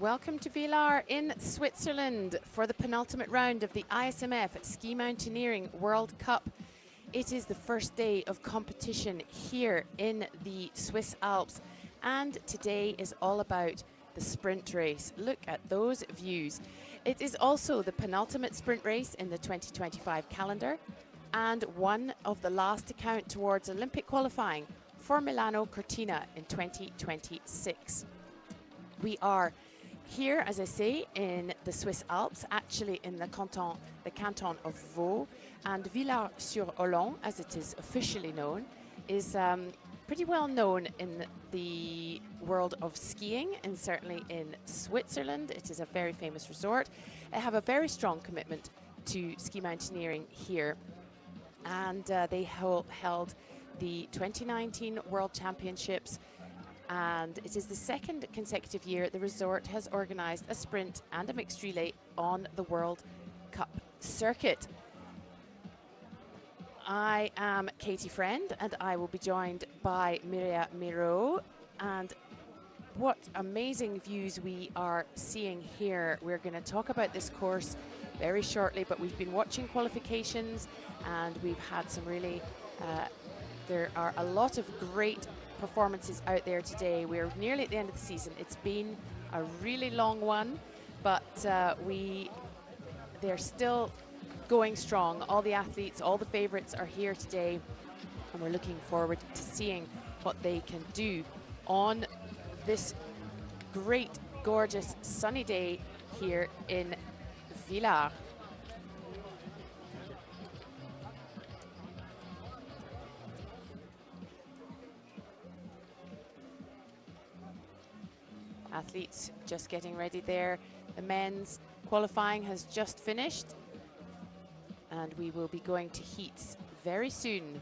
Welcome to Villars in Switzerland for the penultimate round of the ISMF Ski Mountaineering World Cup. It is the first day of competition here in the Swiss Alps, and today is all about the sprint race. Look at those views. It is also the penultimate sprint race in the 2025 calendar and one of the last to count towards Olympic qualifying for Milano Cortina in 2026. We are here, as I say, in the Swiss Alps, actually in the canton of Vaud, and Villars-sur-Olon, as it is officially known, is pretty well known in the world of skiing, and certainly in Switzerland. It is a very famous resort. They have a very strong commitment to ski mountaineering here, and they held the 2019 World Championships, and it is the second consecutive year the resort has organised a sprint and a mixed relay on the World Cup circuit. I am Katie Friend, and I will be joined by Mireia Miro. And what amazing views we are seeing here. We're going to talk about this course very shortly, but we've been watching qualifications, and we've had some really, there are a lot of great performances out there today. We're nearly at the end of the season. It's been a really long one, but they're still going strong. All the athletes, all the favorites are here today, and we're looking forward to seeing what they can do on this great, gorgeous, sunny day here in Villars. Athletes just getting ready there. The men's qualifying has just finished, and we will be going to heats very soon.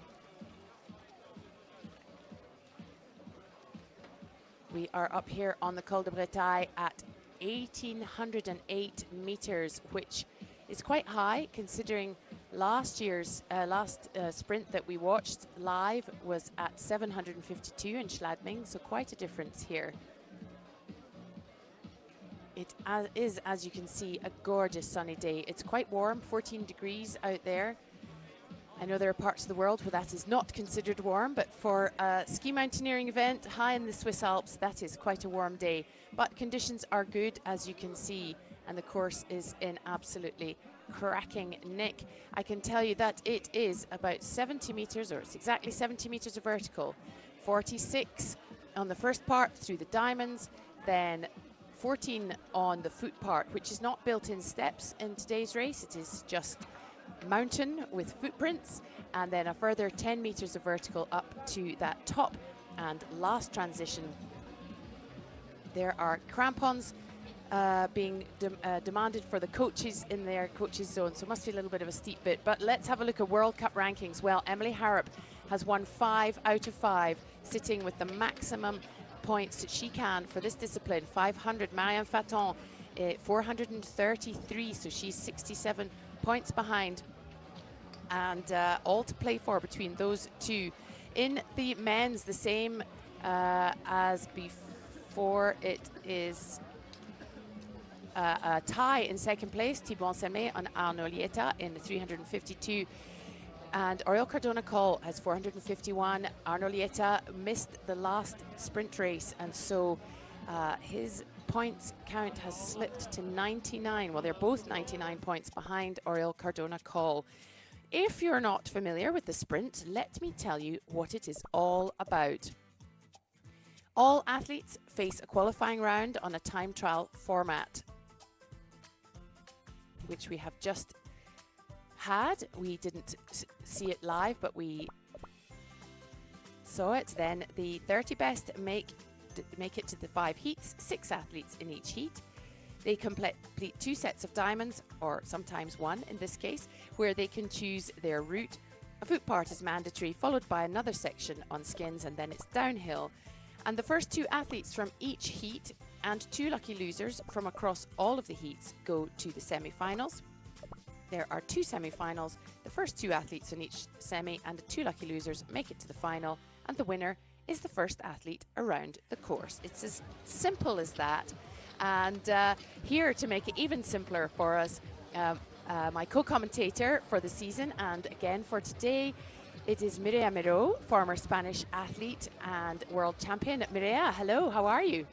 We are up here on the Col de Bretagne at 1,808 meters, which is quite high considering last year's sprint that we watched live was at 752 in Schladming, so quite a difference here. It is, as you can see, a gorgeous sunny day. It's quite warm, 14 degrees out there. I know there are parts of the world where that is not considered warm, but for a ski mountaineering event high in the Swiss Alps, that is quite a warm day. But conditions are good, as you can see, and the course is in absolutely cracking nick. I can tell you that it is about 70 meters, or it's exactly 70 meters of vertical. 46 on the first part through the diamonds, then 14 on the foot part, which is not built in steps in today's race. It is just mountain with footprints, and then a further 10 meters of vertical up to that top and last transition. There are crampons being demanded for the coaches in their coaches zone, so it must be a little bit of a steep bit. But let's have a look at World Cup rankings. Well, Emily Harrop has won 5 out of 5, sitting with the maximum points that she can for this discipline. 500. Marianne Faton, 433, so she's 67 points behind, and all to play for between those two. In the men's, the same as before. It is a tie in second place, Thibaut Semé and Arnaud Lieta in 352. And Oriol Cardona-Coll has 451. Arnaud Lieta missed the last sprint race, and so his points count has slipped to 99. Well, they're both 99 points behind Oriol Cardona-Coll. If you're not familiar with the sprint, let me tell you what it is all about. All athletes face a qualifying round on a time trial format, which we have just had. We didn't see it live, but we saw it. Then the 30 best make it to the 5 heats, 6 athletes in each heat. They complete 2 sets of diamonds, or sometimes 1 in this case, where they can choose their route. A foot part is mandatory, followed by another section on skins, and then it's downhill. And the first 2 athletes from each heat and 2 lucky losers from across all of the heats go to the semi-finals. There are 2 semi-finals. The first 2 athletes in each semi and the 2 lucky losers make it to the final, and the winner is the first athlete around the course. It's as simple as that. And here to make it even simpler for us, my co-commentator for the season and again for today, it is Mireia Miró, former Spanish athlete and world champion. Mireia, hello, how are you?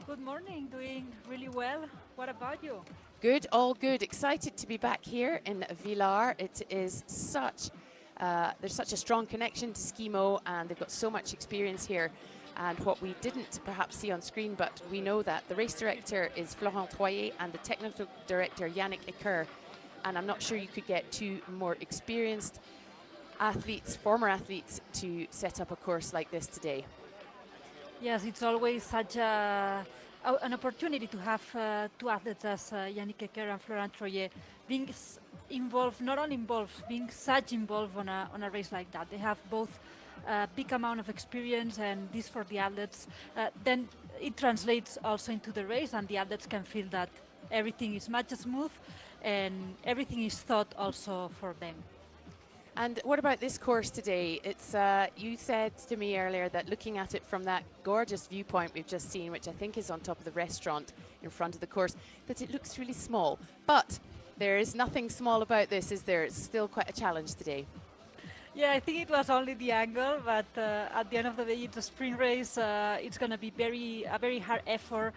Good morning, doing really well. What about you? Good, all good. Excited to be back here in Villars. It is there's such a strong connection to SkiMo and they've got so much experience here. And what we didn't perhaps see on screen, but we know that the race director is Florent Troyer and the technical director Yannick Ecker. And I'm not sure you could get two more experienced athletes, former athletes, to set up a course like this today. Yes, it's always such an opportunity to have two athletes as Yannick Ecker and Florent Troyer being involved, not only involved, being such involved on a race like that. They have both a big amount of experience, and this for the athletes, then it translates also into the race, and the athletes can feel that everything is much smooth and everything is thought also for them. And what about this course today? It's you said to me earlier that looking at it from that gorgeous viewpoint we've just seen, which I think is on top of the restaurant in front of the course, that it looks really small. But there is nothing small about this, is there? It's still quite a challenge today. Yeah, I think it was only the angle, but at the end of the day, it's a sprint race. It's going to be a very hard effort,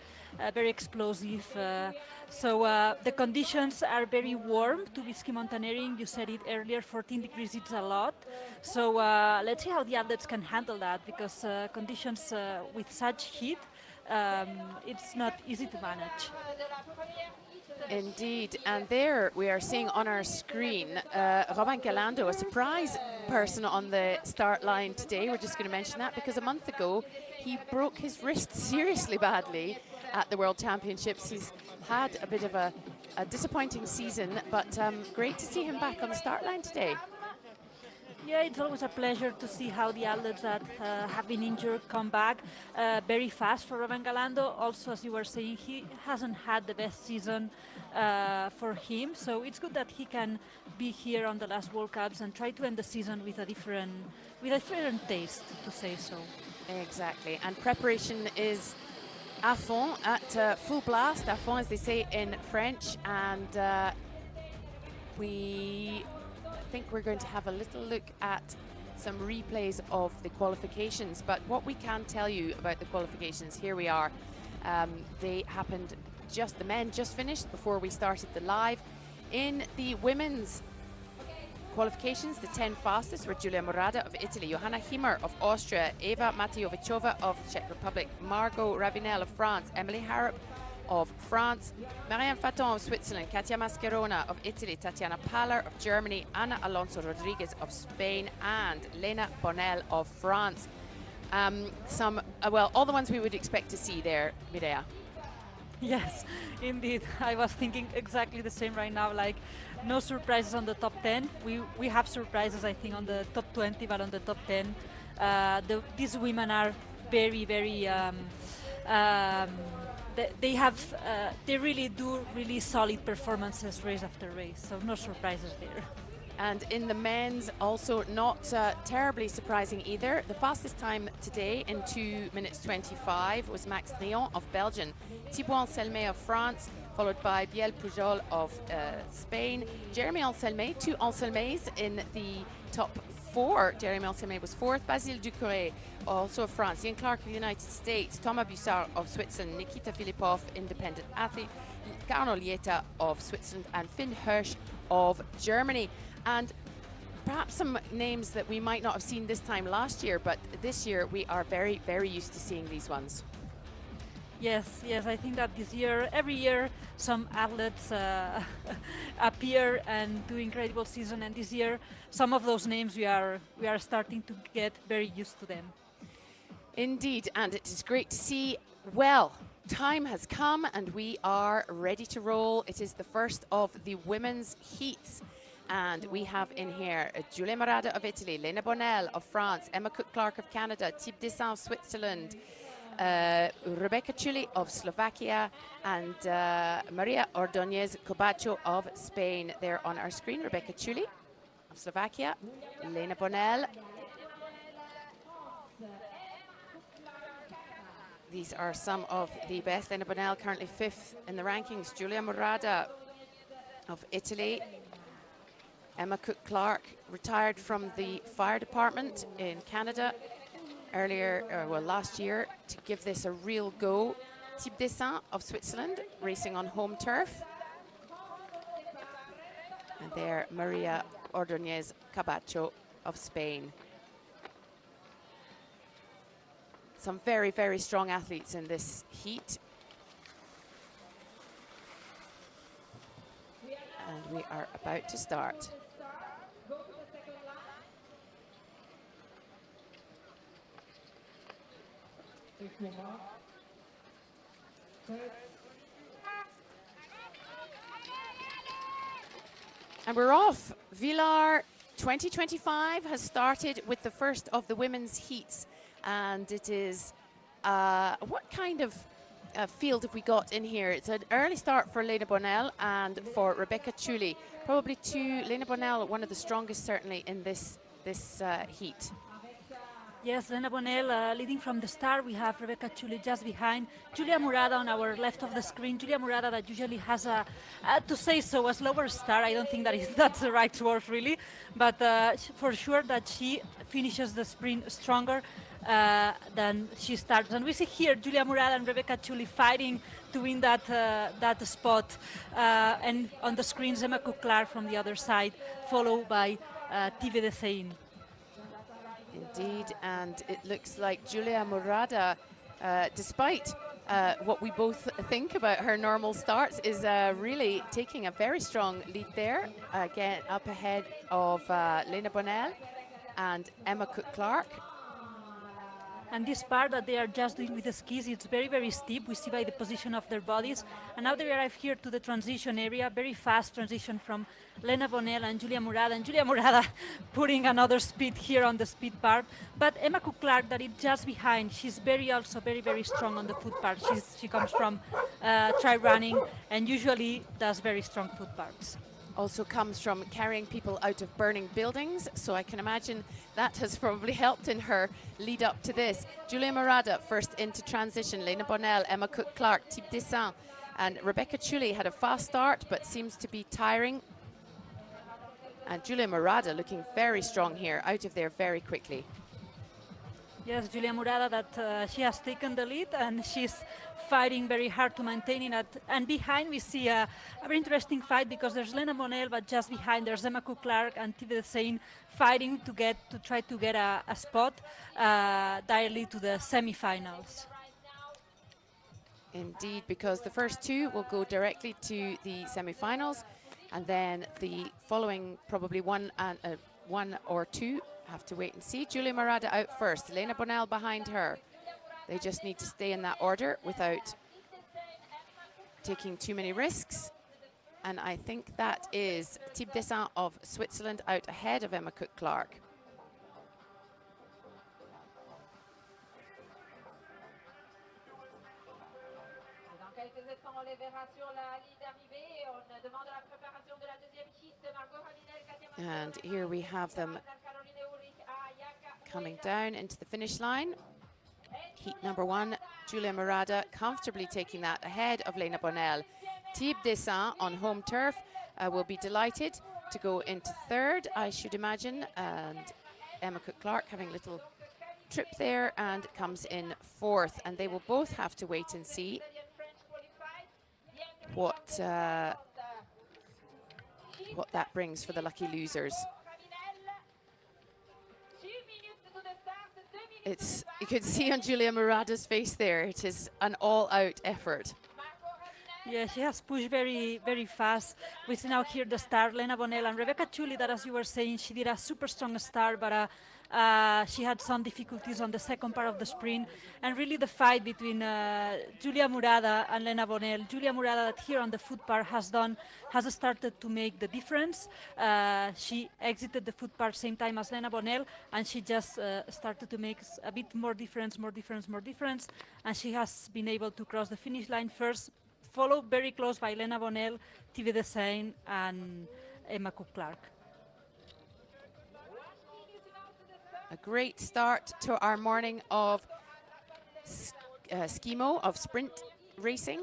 very explosive. So the conditions are very warm to be ski mountaineering. You said it earlier, 14 degrees, it's a lot. So let's see how the athletes can handle that, because conditions with such heat, it's not easy to manage. Indeed, and there we are seeing on our screen Robin Galando, a surprise person on the start line today. We're just going to mention that because a month ago he broke his wrist seriously badly at the World Championships. He's had a bit of a disappointing season, but great to see him back on the start line today. Yeah, it's always a pleasure to see how the athletes that have been injured come back very fast for Robin Galando. Also, as you were saying, he hasn't had the best season for him, so it's good that he can be here on the last World Cups and try to end the season with a different taste, to say so. Exactly, and preparation is à fond, at full blast, à fond as they say in French, and I think we're going to have a little look at some replays of the qualifications, but what we can tell you about the qualifications, here we are. They happened the men just finished before we started the live. In the women's qualifications, the 10 fastest were Giulia Morada of Italy, Johanna Himmer of Austria, Eva Matejovicova of the Czech Republic, Margot Ravinel of France, Emily Harrop of France, Marianne Faton of Switzerland, Katia Mascherona of Italy, Tatiana Paller of Germany, Ana Alonso Rodriguez of Spain, and Lena Bonnell of France. Well, all the ones we would expect to see there, Mireia. Yes, indeed. I was thinking exactly the same right now, like no surprises on the top 10. We have surprises, I think, on the top 20, but on the top 10, these women are very, very they really do really solid performances race after race, so no surprises there. And in the men's, also not terribly surprising either. The fastest time today in 2 minutes 25 was Max Drion of Belgium, Thibaut Anselmet of France, followed by Biel Pujol of Spain, Jeremy Anselmet, two Anselmets in the top 4. Jeremy Anselmet was 4th, Basile Ducouré, also of France, Ian Clark of the United States, Thomas Bussard of Switzerland, Nikita Filipov, independent athlete, Carno Lieta of Switzerland, and Finn Hirsch of Germany. And perhaps some names that we might not have seen this time last year, but this year we are very, very used to seeing these ones. Yes, I think that this year, every year, some athletes appear and do incredible season, and this year, some of those names we are starting to get very used to them. Indeed, and it is great to see. Well, time has come and we are ready to roll. It is the first of the women's heats. And we have in here Giulia Morada of Italy, Lena Bonnell of France, Emma Cook-Clark of Canada, Thibaut Dessin of Switzerland, Rebecca Chuli of Slovakia, and Maria Ordóñez Cobacho of Spain. There on our screen, Rebecca Chuli of Slovakia, Lena Bonnell, These are some of the best. Lena Bonell currently 5th in the rankings. Giulia Murada of Italy. Emma Cook-Clark retired from the fire department in Canada last year to give this a real go. Thibaut Dessin of Switzerland, racing on home turf. And there, Maria Ordóñez Cabacho of Spain. Some very, very strong athletes in this heat. And we are about to start. And we're off. Villars 2025 has started with the first of the women's heats. And it is, what kind of field have we got in here? It's an early start for Lena Bonell and for Rebecca Chuli. Probably Lena Bonell, one of the strongest certainly in this heat. Yes, Lena Bonell leading from the start. We have Rebecca Chuli just behind. Giulia Murada on our left of the screen. Giulia Murada that usually has a slower start. I don't think that's the right word really, but for sure that she finishes the sprint stronger than she starts. And we see here Giulia Murada and Rebecca Chuli fighting to win that spot. And on the screens, Emma Cook-Clark from the other side, followed by Tive de Sein. Indeed, and it looks like Giulia Murada, despite what we both think about her normal starts, is really taking a very strong lead there. Again, up ahead of Lena Bonell and Emma Cook-Clark. And this part that they are just doing with the skis, it's very, very steep. We see by the position of their bodies. And now they arrive here to the transition area, very fast transition from Lena Bonell and Giulia Murada. And Giulia Murada putting another speed here on the speed part. But Emma Cook-Clark that is just behind, she's also very, very strong on the foot part. She comes from tri running and usually does very strong foot parts. Also comes from carrying people out of burning buildings, so I can imagine that has probably helped in her lead up to this. Giulia Murada first into transition, Lena Bonell, Emma Cook-Clark, Thibaut Dessin, and Rebecca Chuli had a fast start but seems to be tiring. And Giulia Murada looking very strong here, out of there very quickly. Yes, Giulia Murada that she has taken the lead and she's fighting very hard to maintain it. And behind we see a very interesting fight because there's Lena Bonell, but just behind there's Emma Cook-Clark and Tive de Sein fighting to try to get a spot directly to the semifinals. Indeed, because the first two will go directly to the semifinals, and then the following probably one or two have to wait and see. Giulia Murada out first, Lena Bonell behind her. They just need to stay in that order without taking too many risks. And I think that is Thibaut Dessin of Switzerland out ahead of Emma Cook-Clark. And here we have them coming down into the finish line. Heat number one, Giulia Murada comfortably taking that ahead of Lena Bonell. Thibaut Dessin on home turf will be delighted to go into third, I should imagine. And Emma Cook-Clark having a little trip there and comes in fourth. And they will both have to wait and see what that brings for the lucky losers. You could see on Giulia Murada's face there, it is an all-out effort. Yeah, she has pushed very, very fast. We see now here the start, Lena Bonell and Rebecca Chuli, that as you were saying, she did a super strong start, but she had some difficulties on the second part of the sprint. And really the fight between Giulia Murada and Lena Bonell. Giulia Murada that here on the foot part has started to make the difference. She exited the foot part same time as Lena Bonell, and she just started to make a bit more difference. And she has been able to cross the finish line first, followed very close by Lena Bonell, Tive de Sein, and Emma Cook-Clark. A great start to our morning of SkiMo of sprint racing.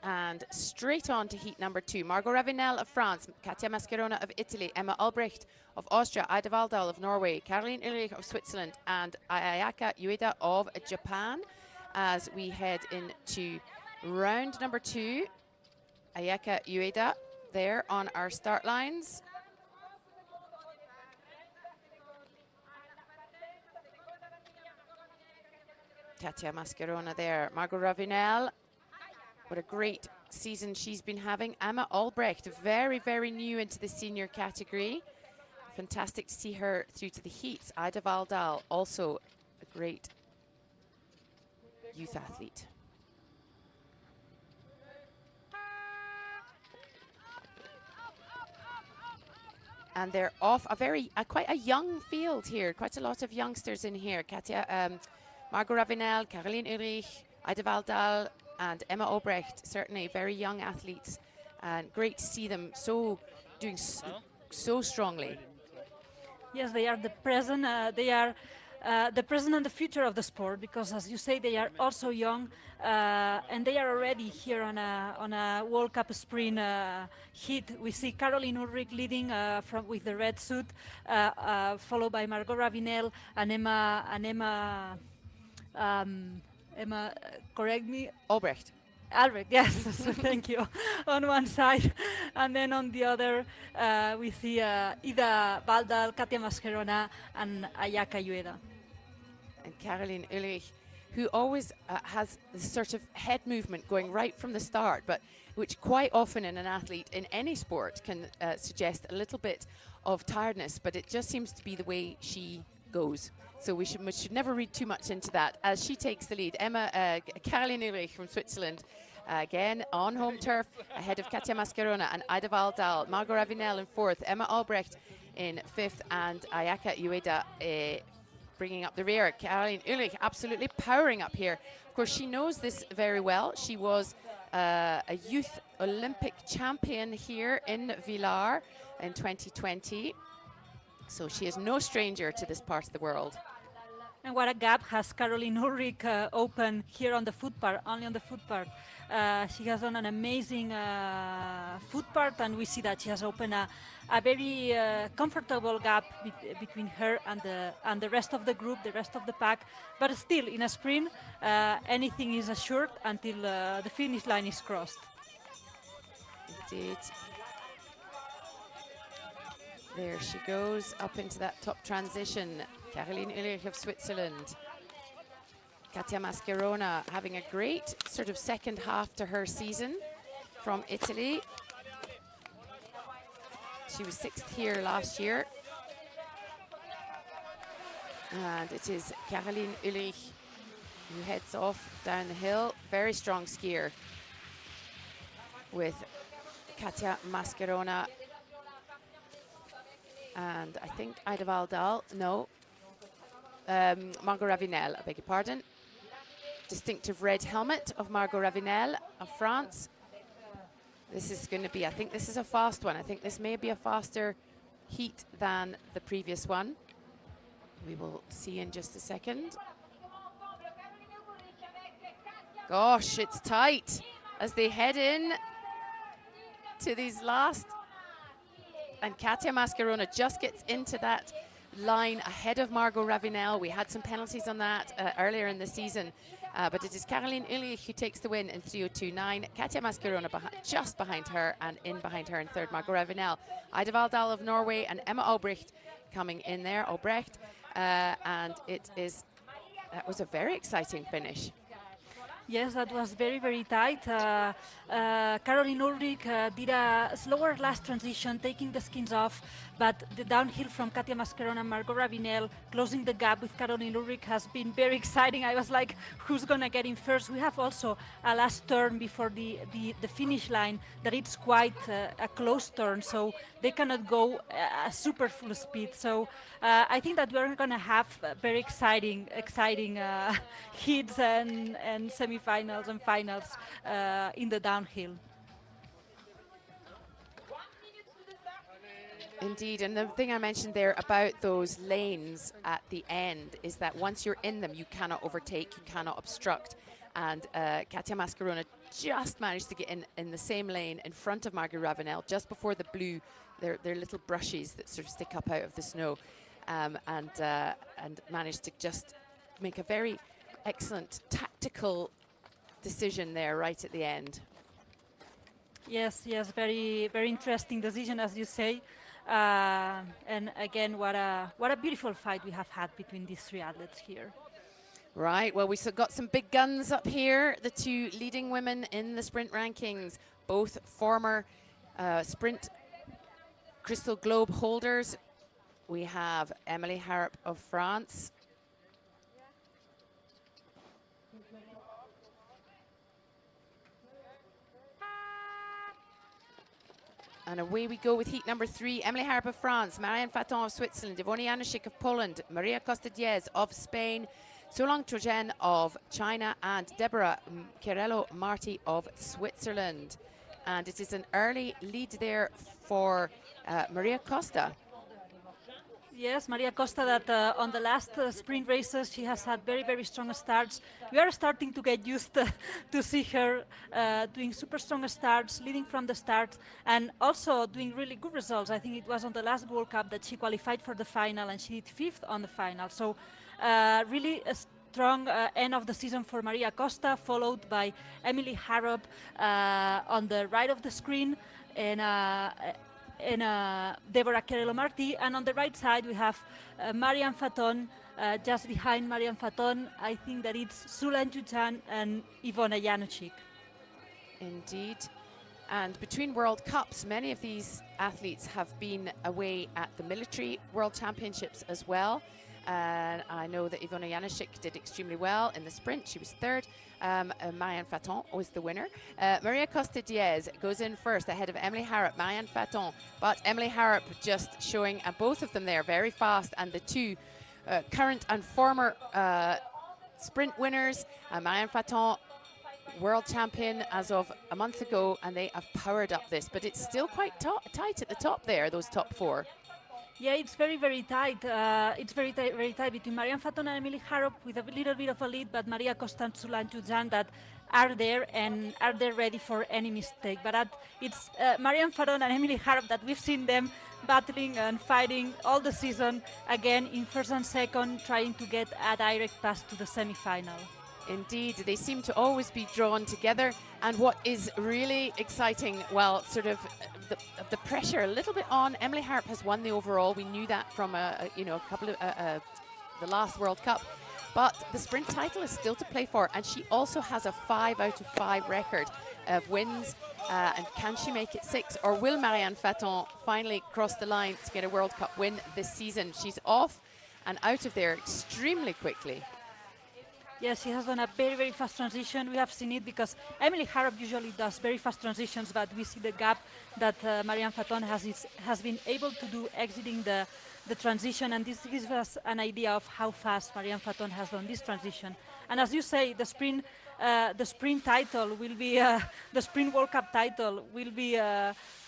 And straight on to heat number 2. Margot Ravenel of France, Katia Mascherona of Italy, Emma Albrecht of Austria, Ida Waldal of Norway, Caroline Ulrich of Switzerland, and Ayaka Ueda of Japan. As we head into round number 2, Ayaka Ueda there on our start lines. Katia Mascherona there. Margot Ravenel, what a great season she's been having. Emma Albrecht, very, very new into the senior category. Fantastic to see her through to the heats. Ida Waldal, also a great youth athlete. And they're off quite a young field here. Quite a lot of youngsters in here. Margot Ravenel, Caroline Ulrich, Ida Waldal, and Emma Albrecht, certainly very young athletes. And great to see them doing so strongly. Yes, they are the present. They are the present and the future of the sport, because, as you say, they are also young, and they are already here on a World Cup sprint heat. We see Caroline Ulrich leading with the red suit, followed by Margot Ravenel and Emma. Correct me. Albrecht. Albrecht, yes, thank you. On one side, and then on the other, we see Ida Waldal, Katia Mascherona, and Ayaka Ueda. And Caroline Ulrich, who always has this sort of head movement going right from the start, but which quite often in an athlete in any sport can suggest a little bit of tiredness, but it just seems to be the way she goes. So we should never read too much into that as she takes the lead. Caroline Ulrich from Switzerland, again on home turf, ahead of Katia Mascherona and Ida Waldal. Margot Ravenel in 4th, Emma Albrecht in 5th, and Ayaka Ueda bringing up the rear. Caroline Ulrich absolutely powering up here. Of course, she knows this very well. She was a youth Olympic champion here in Villars in 2020. So she is no stranger to this part of the world. And what a gap has Caroline Ulrich open here on the foot part, only on the foot part. She has done an amazing foot part, and we see that she has opened a very comfortable gap between her and the rest of the group, the rest of the pack. But still, in a sprint, anything is assured until the finish line is crossed. Indeed. There she goes up into that top transition. Caroline Ulrich of Switzerland. Katia Mascherona having a great sort of second half to her season from Italy. She was 6th here last year. And it is Caroline Ulrich who heads off down the hill. Very strong skier with Katia Mascherona. And I think Ida Waldal, no. Margot Ravenel, I beg your pardon. Distinctive red helmet of Margot Ravenel of France. This is going to be, I think this is a fast one. I think this may be a faster heat than the previous one. We will see in just a second. Gosh, it's tight as they head in to these last. And Katia Mascherona just gets into that line ahead of Margot Ravenel. We had some penalties on that earlier in the season, but it is Caroline Ulrich who takes the win in 3:02.9. Katia Mascherona just behind her, and in behind her in 3rd, Margot Ravenel. Ida Waldal of Norway and Emma Albrecht coming in there. And that was a very exciting finish. Yes, that was very, very tight. Caroline Ulrich did a slower last transition, taking the skins off, but the downhill from Katia Mascherona and Margot Ravenel, closing the gap with Caroline Ulrich, has been very exciting. I was like, who's going to get in first? We have also a last turn before the finish line that it's quite a close turn, so they cannot go a super full speed. So I think that we're going to have very exciting heats and semifinals and finals in the downhill. Indeed, and the thing I mentioned there about those lanes at the end is that once you're in them, you cannot overtake, you cannot obstruct. And Katia Mascarona just managed to get in the same lane in front of Margot Ravenel, just before the blue, their little brushes that sort of stick up out of the snow, and managed to just make a very excellent tactical decision there right at the end. Yes, yes, very, very interesting decision, as you say. And again, what a beautiful fight we have had between these three athletes here. Right, well, we've got some big guns up here, the two leading women in the sprint rankings, both former sprint Crystal Globe holders. We have Emily Harrop of France. And away we go with heat number 3. Emily Harrop of France, Marianne Faton of Switzerland, Yvonne Januszczyk of Poland, Maria Costa-Diez of Spain, Solong Trojen of China, and Deborah Chiarello-Marti of Switzerland. And it is an early lead there for Maria Costa. Yes, Maria Costa, that on the last sprint races, she has had very, very strong starts. We are starting to get used to see her doing super strong starts, leading from the start, and also doing really good results. I think it was on the last World Cup that she qualified for the final, and she did 5th on the final. So really a strong end of the season for Maria Costa, followed by Emily Harrop on the right of the screen, and Deborah Chiarello-Marti, and on the right side we have Marianne Faton, just behind Marianne Faton, I think that it's Sulan Jujan and Yvonne Januszczyk. Indeed. And between World Cups, many of these athletes have been away at the military World Championships as well. And I know that Yvonne Januszczyk did extremely well in the sprint. She was 3rd. Marianne Faton was the winner. Maria Costa-Diez goes in first ahead of Emily Harrop, Marianne Faton. But Emily Harrop just showing both of them there very fast. And the two current and former sprint winners, Marianne Faton, world champion as of a month ago, and they have powered up this. But it's still quite tight at the top there, those top 4. Yeah, it's very, very tight. It's very tight between Marianne Faton and Emily Harrop with a little bit of a lead, but Maria Costa and Sulan Jujan that are there and are there ready for any mistake. But it's Marianne Faton and Emily Harrop that we've seen them battling and fighting all the season, again in 1st and 2nd, trying to get a direct pass to the semi-final. Indeed, they seem to always be drawn together. And what is really exciting, well, sort of the pressure a little bit on. Emily Harrop has won the overall. We knew that from a couple of the last World Cup. But the sprint title is still to play for, and she also has a 5 out of 5 record of wins. And can she make it 6, or will Marianne Faton finally cross the line to get a World Cup win this season? She's off and out of there extremely quickly. Yes, she has done a very, very fast transition. We have seen it because Emily Harrop usually does very fast transitions, but we see the gap that Marianne Faton has been able to do exiting the transition, and this gives us an idea of how fast Marianne Faton has done this transition. And as you say, the sprint title will be the sprint World Cup title will be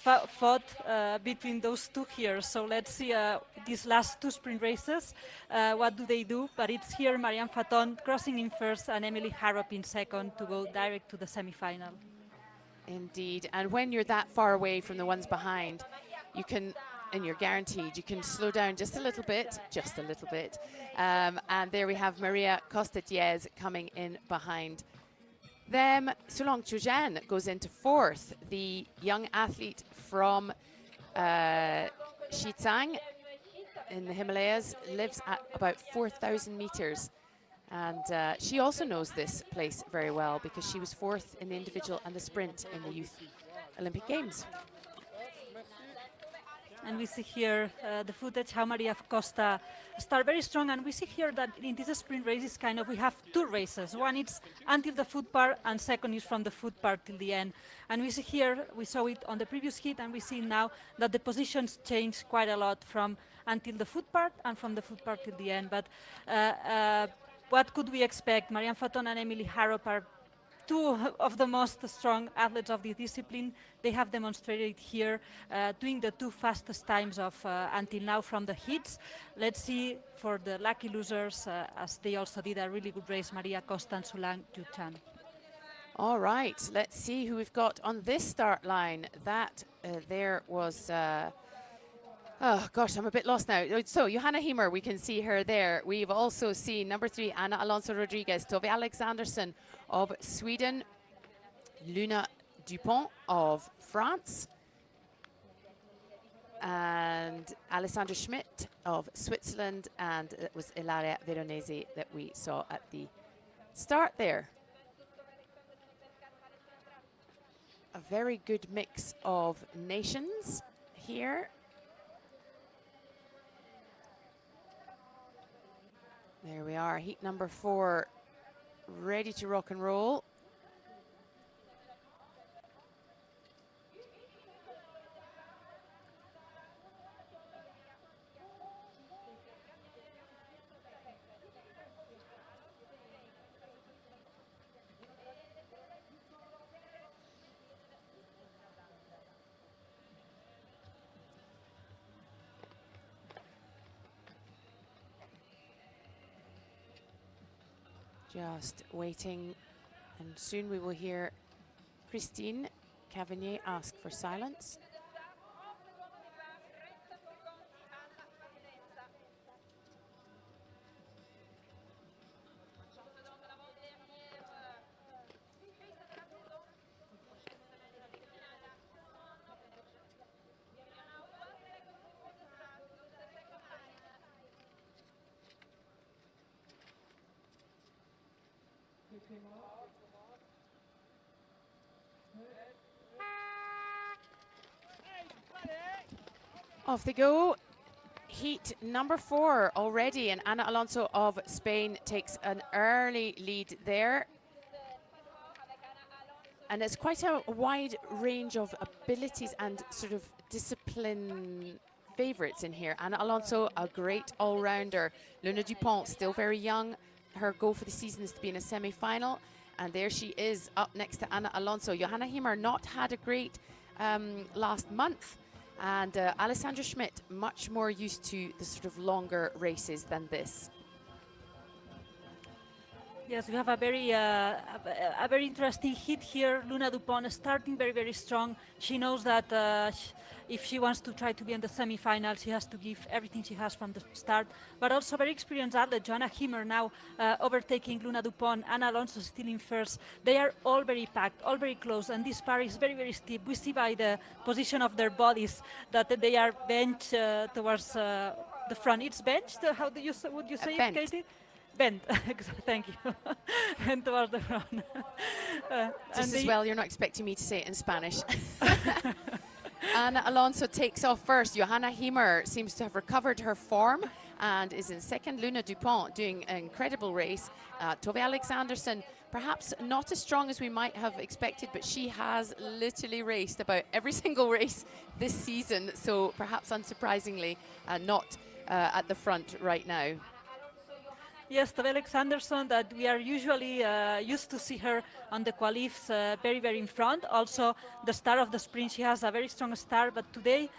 fought between those two here. So let's see these last 2 sprint races. What do they do? But it's here Marianne Faton crossing in first and Emily Harrop in second to go direct to the semi-final. Indeed, and when you're that far away from the ones behind, you can, and you're guaranteed, you can slow down just a little bit. And there we have Maria Costa-Diez coming in behind them. Solong Trojen goes into 4th, the young athlete from Xizang in the Himalayas, lives at about 4,000 meters. And she also knows this place very well because she was 4th in the individual and the sprint in the Youth Olympic Games. And we see here the footage how Maria Costa start very strong, and we see here that in this sprint race is kind of, we have 2 races. One is until the foot part, and second is from the foot part till the end. And we see here, we saw it on the previous heat, and we see now that the positions change quite a lot from until the foot part and from the foot part till the end. But what could we expect? Marianne Faton and Emily Harrop are two of the most strong athletes of the discipline. They have demonstrated here doing the two fastest times of until now from the heats. Let's see for the lucky losers, as they also did a really good race, Maria Costa and Sulang Juchan. All right, let's see who we've got on this start line. That there was, oh gosh, I'm a bit lost now. So Johanna Hiemer, we can see her there. We've also seen number 3, Anna Alonso Rodriguez, Tove Alexandersson of Sweden, Luna Dupont of France, and Alessandra Schmidt of Switzerland, and it was Ilaria Veronese that we saw at the start there. A very good mix of nations here. There we are, heat number 4, ready to rock and roll. Just waiting, and soon we will hear Christine Cavanier ask for silence. Off they go. Heat number 4 already, and Ana Alonso of Spain takes an early lead there. And it's quite a wide range of abilities and sort of discipline favorites in here. Ana Alonso, a great all-rounder. Luna Dupont, still very young. Her goal for the season is to be in a semi-final. And there she is, up next to Ana Alonso. Johanna Hiemer not had a great last month. And Alessandra Schmidt, much more used to the sort of longer races than this. Yes, we have a very interesting hit here. Luna Dupont starting very, very strong. She knows that if she wants to try to be in the semi-final, she has to give everything she has from the start. But also very experienced athlete, Johanna Hiemer now overtaking Luna Dupont. Ana Alonso still in first. They are all very packed, all very close, and this pair is very, very steep. We see by the position of their bodies that they are bent towards the front. It's benched. How do you would you say it, Katie? Bent, thank you. And towards the front. Just as well, you're not expecting me to say it in Spanish. Ana Alonso takes off first. Johanna Hiemer seems to have recovered her form and is in second. Luna Dupont doing an incredible race. Tove Alexandersson, perhaps not as strong as we might have expected, but she has literally raced about every single race this season. So perhaps unsurprisingly, not at the front right now. Yes, Tove Alexandersson, that we are usually used to see her on the qualifs very, very in front. Also, the start of the sprint, she has a very strong start, but today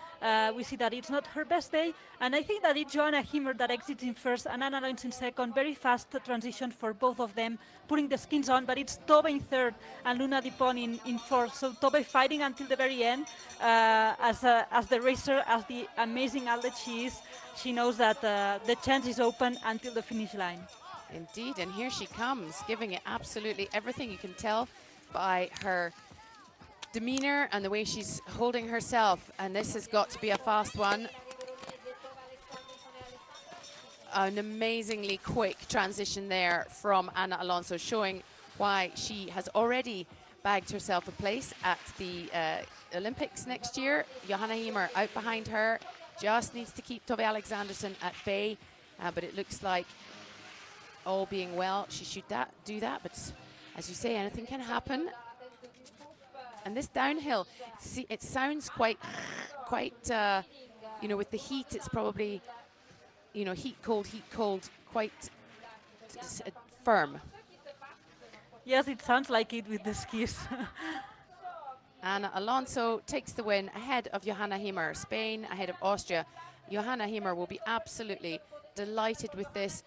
we see that it's not her best day. And I think that it's Johanna Hiemer that exits in first and Ana Alonso in second. Very fast transition for both of them, putting the skins on, but it's Tove in third and Luna Dupont in fourth. So Tove fighting until the very end as the racer, as the amazing athlete she is. She knows that the chance is open until the finish line. Indeed, and here she comes, giving it absolutely everything. You can tell by her demeanor and the way she's holding herself, and this has got to be a fast one. An amazingly quick transition there from Ana Alonso, showing why she has already bagged herself a place at the Olympics next year. Johanna Hiemer out behind her, just needs to keep Tove Alexandersson at bay, but it looks like all being well, she should do that, but as you say, anything can happen. And this downhill, it sounds quite, you know, with the heat, it's probably, you know, heat, cold, quite firm. Yes, it sounds like it with the skis. Anna Alonso takes the win ahead of Johanna Himmer. Spain ahead of Austria. Johanna Himmer will be absolutely delighted with this.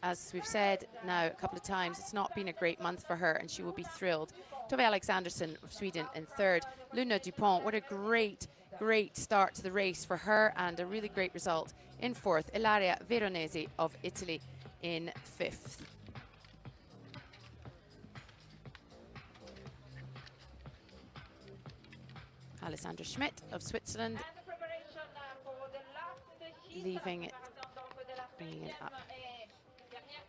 As we've said now a couple of times, it's not been a great month for her, and she will be thrilled. Tove Alexandersson of Sweden in third. Luna Dupont, what a great start to the race for her, and a really great result in fourth. Ilaria Veronesi of Italy in fifth. Alessandra Schmidt of Switzerland leaving it, bringing it up.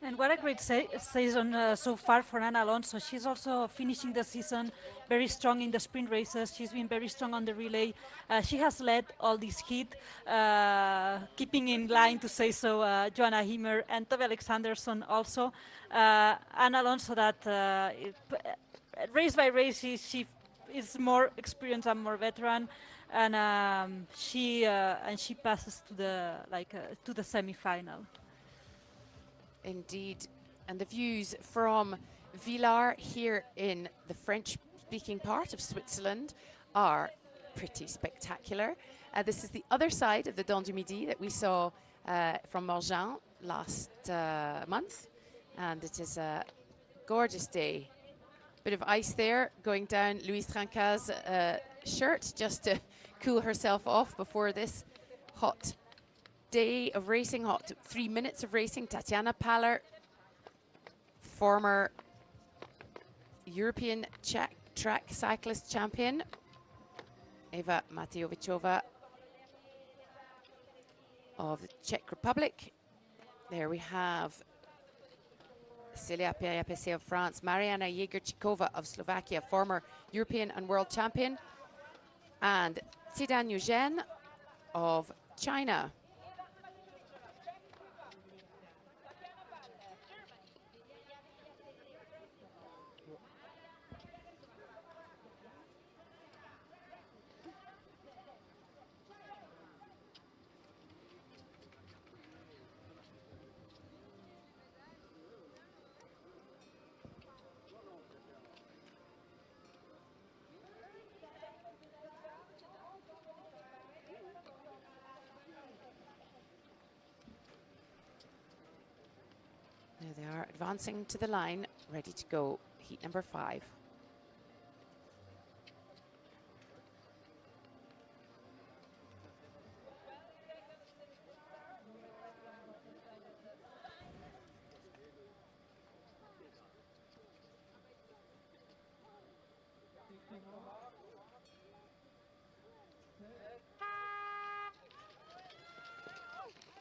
And what a great season so far for Ana Alonso. She's also finishing the season very strong in the sprint races. She's been very strong on the relay. She has led all this heat, keeping in line, to say so, Joanna Himmer and Tove Alexandersson also. Ana Alonso, that race by race, she is more experienced and more veteran, and she passes to the semi-final. Indeed, and the views from Villars here in the French-speaking part of Switzerland are pretty spectacular. This is the other side of the Dent du Midi that we saw from Morgin last month, and it is a gorgeous day. Bit of ice there going down Louise Trinquet's shirt just to cool herself off before this hot day of racing, hot 3 minutes of racing. Tatiana Paller, former European track cyclist champion. Eva Matejovicova of the Czech Republic. There we have Celia Perrier-Pessé of France, Mariana Jegerčíková of Slovakia, former European and world champion, and Zidane Eugène of China. There they are, advancing to the line, ready to go. Heat number 5.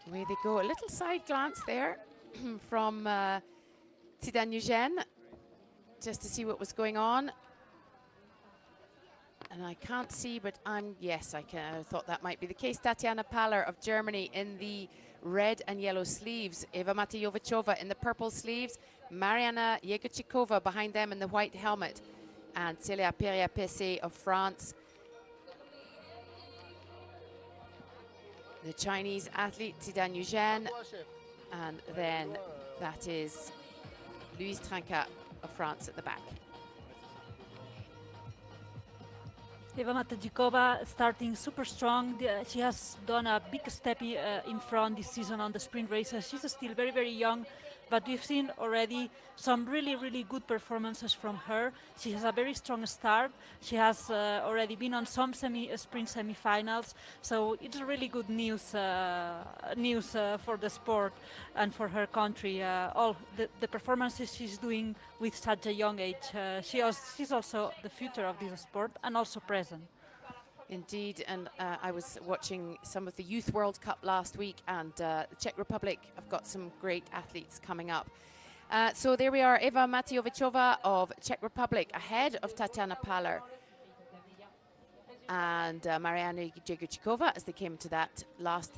Away they go. A little side glance there from Zidane Eugène, just to see what was going on. And I can't see, but yes, I thought that might be the case. Tatiana Paller of Germany in the red and yellow sleeves. Eva Matejovicova in the purple sleeves. Mariana Jegerčíková behind them in the white helmet. And Celia Perrier-Pessé of France. The Chinese athlete, Zidane Eugène. And then that is Louise Trinquet of France at the back. Eva Matejovicova starting super strong. She has done a big step in front this season on the sprint races. She's still very, very young, but we've seen already some really, really good performances from her. She has a very strong start. She has already been on some sprint semi-finals, so it's really good news for the sport and for her country. All the performances she's doing with such a young age. She's also the future of this sport and also present. Indeed, and I was watching some of the Youth World Cup last week, and the Czech Republic have got some great athletes coming up. So there we are, Eva Matejovicova of Czech Republic ahead of Tatiana Paller and Mariana Jegerčíková as they came to that last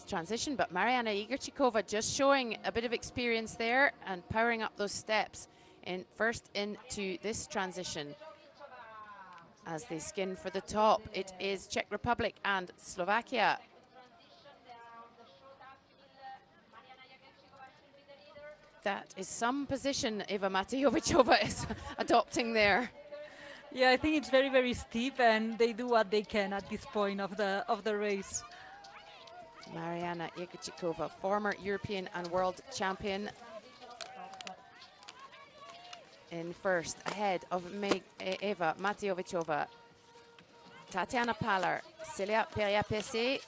transition. But Mariana Jegerčíková just showing a bit of experience there and powering up those steps first into this transition. As they skin for the top, it is Czech Republic and Slovakia. That is some position Eva Matejovicova is adopting there. Yeah, I think it's very, very steep, and they do what they can at this point of the race. Mariana Jegorčíková, former European and world champion, in first, ahead of Eva Matejovicova, Tatiana Paller, Celia Peria-Pesset,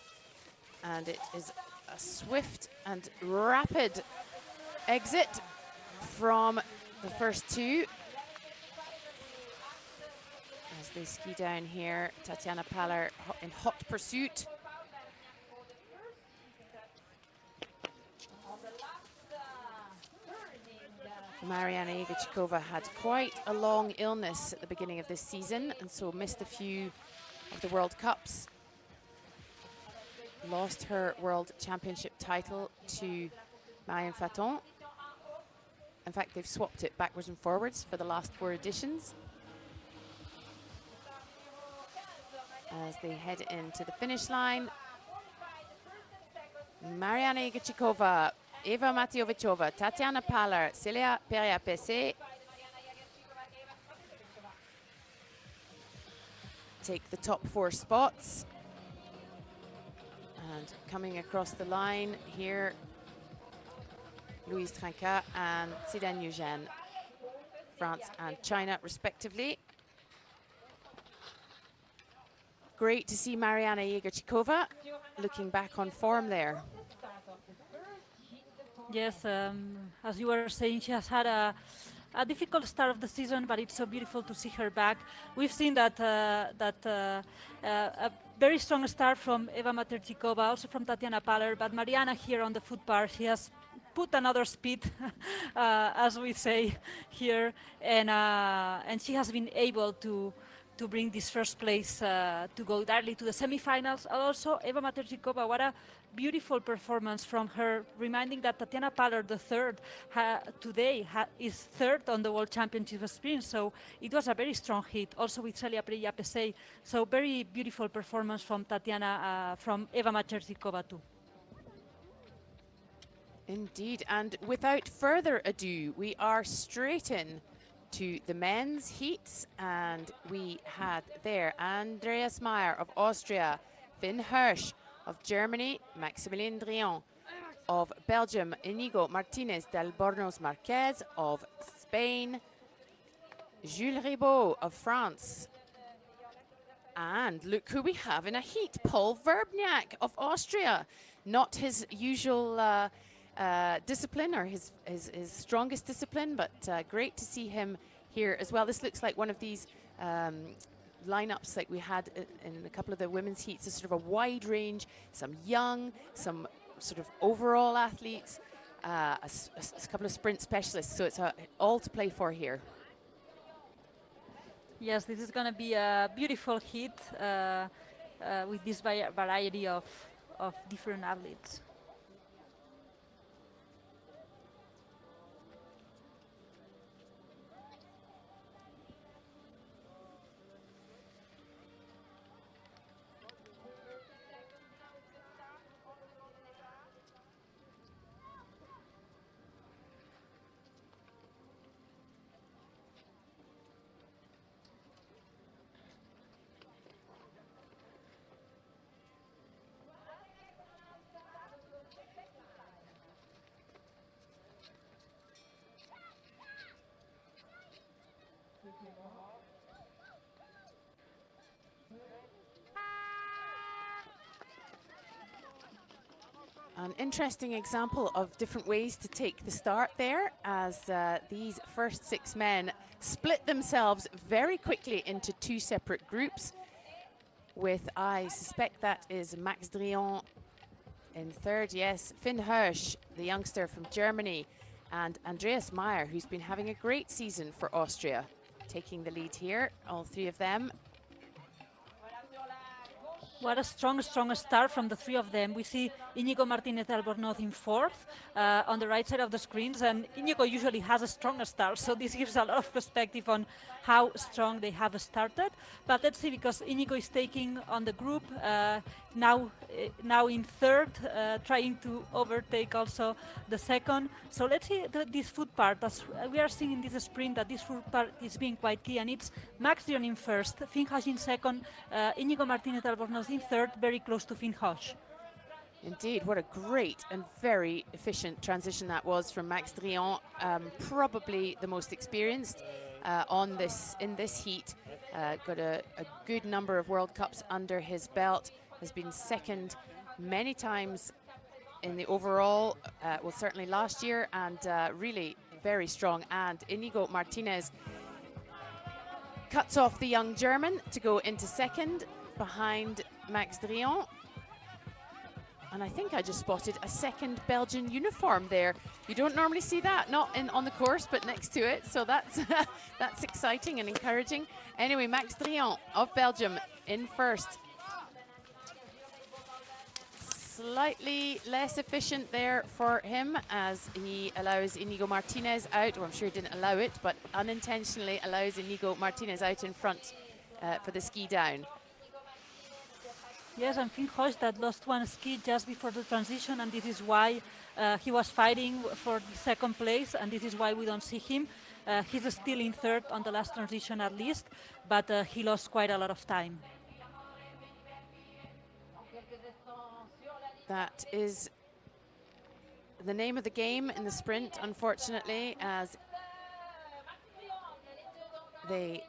and it is a swift and rapid exit from the first two. As they ski down here, Tatiana Paller in hot pursuit. Mariana Jegorčíková had quite a long illness at the beginning of this season, and so missed a few of the World Cups. Lost her World Championship title to Marianne Faton. In fact, they've swapped it backwards and forwards for the last 4 editions. As they head into the finish line, Mariana Jegorčíková, Eva Matejovicova, Tatiana Paller, Celia Peria-Pesset take the top 4 spots. And coming across the line here, Louise Trinquet and Zidane Eugène, France and China respectively. Great to see Mariana Jegorčíková looking back on form there. Yes, as you were saying, she has had a difficult start of the season, but it's so beautiful to see her back. We've seen that a very strong start from Eva Matejovicova, also from Tatiana Paller, but Mariana here on the foot bar, she has put another speed, as we say here, and she has been able to bring this first place to go directly to the semifinals. And also Eva Matejovicova, what a beautiful performance from her, reminding that Tatiana Paller, the third, today is third on the World Championship of Sprint. So it was a very strong hit, also with Celia Peria-Pesset. So very beautiful performance from Tatiana, from Eva Matejovicova too. Indeed, and without further ado, we are straight in to the men's heats, and we had there Andreas Meyer of Austria, Finn Hirsch of Germany, Maximilien Drian of Belgium, Inigo Martinez d'Albornoz Marquez of Spain, Jules Ribaud of France, and look who we have in a heat, Paul Verbniak of Austria. Not his usual discipline or his strongest discipline, but great to see him here as well. This looks like one of these lineups like we had in a couple of the women's heats, a sort of a wide range, some young, some sort of overall athletes, a couple of sprint specialists, so it's all to play for here. Yes, this is going to be a beautiful heat with this variety of different athletes. An interesting example of different ways to take the start there, as these first 6 men split themselves very quickly into 2 separate groups, with, I suspect that is Max Drian in third, yes, Finn Hirsch, the youngster from Germany, and Andreas Meyer, who's been having a great season for Austria, taking the lead here, all 3 of them. What a strong, strong start from the three of them. We see Íñigo Martínez Albornoz in fourth on the right side of the screens, and Íñigo usually has a stronger start, so this gives a lot of perspective on how strong they have started. But let's see, because Íñigo is taking on the group now in third, trying to overtake also the second. So let's see this foot part. As we are seeing in this sprint that this foot part is being quite key, and it's Max Dion in first, Finn Hosh in second, Íñigo Martínez Albornoz in third, very close to Finn Hosh. Indeed, what a great and very efficient transition that was from Max Drian, probably the most experienced in this heat. Got a good number of World Cups under his belt, has been second many times in the overall, well, certainly last year, and really very strong. And Íñigo Martínez cuts off the young German to go into second behind Max Drian. And I think I just spotted a second Belgian uniform there. You don't normally see that, not on the course, but next to it. So that's that's exciting and encouraging. Anyway, Max Drian of Belgium in first. Slightly less efficient there for him as he allows Íñigo Martínez out. Well, I'm sure he didn't allow it, but unintentionally allows Íñigo Martínez out in front for the ski down. Yes, and Finn Hosh that lost one ski just before the transition, and this is why he was fighting for the second place, and this is why we don't see him. He's still in third on the last transition at least, but he lost quite a lot of time. That is the name of the game in the sprint, unfortunately, as the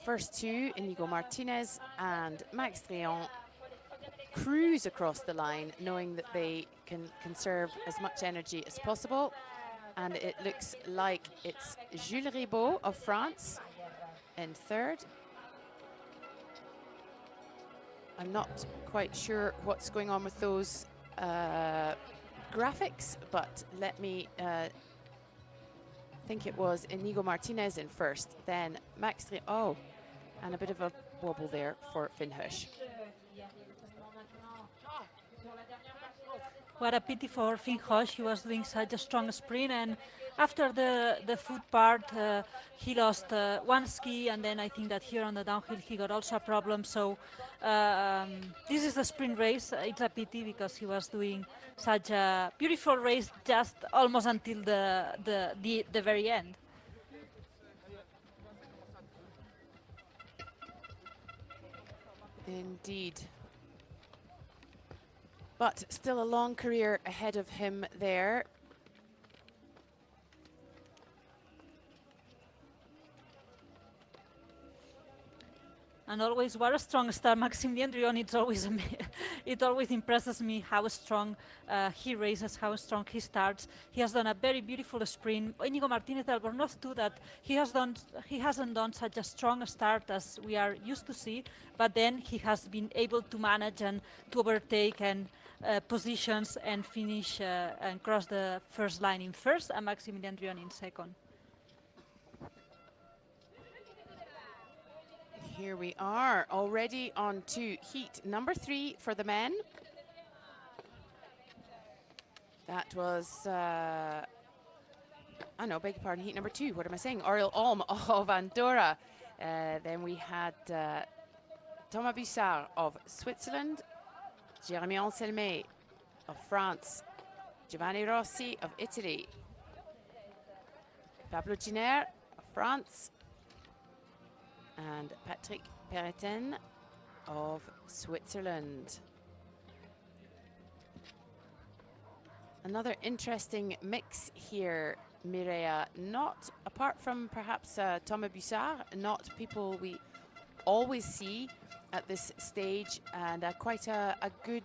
first two, Íñigo Martínez and Max Drian, cruise across the line, knowing that they can conserve as much energy as possible. And it looks like it's Jules Ribaud of France in third. I'm not quite sure what's going on with those graphics, but let me think it was Íñigo Martínez in first, then Max Drian. Oh, and a bit of a wobble there for Finn Hosh. What a pity for Finn Hosh. He was doing such a strong sprint, and after the foot part, he lost one ski, and then I think that here on the downhill he got also a problem. So this is the sprint race. It's a pity because he was doing such a beautiful race just almost until the very end. Indeed. But still a long career ahead of him there. And always, what a strong star, Maxime Leandrion. It always impresses me how strong he races, how strong he starts. He has done a very beautiful sprint. Íñigo Martínez Albornoz too, that he hasn't done such a strong start as we are used to see, but then he has been able to manage and to overtake and positions and finish and cross the first line in first, and Maxime Leandrion in second. Here we are, already on to heat number 3 for the men. That was, beg your pardon, heat number 2. What am I saying? Oriol Olm of Andorra. Then we had Thomas Bussard of Switzerland, Jérémy Anselmet of France, Giovanni Rossi of Italy, Pablo Giner of France, and Patrick Perretin of Switzerland. Another interesting mix here, Mireia. Not, apart from perhaps Thomas Bussard, not people we always see at this stage, and quite a good,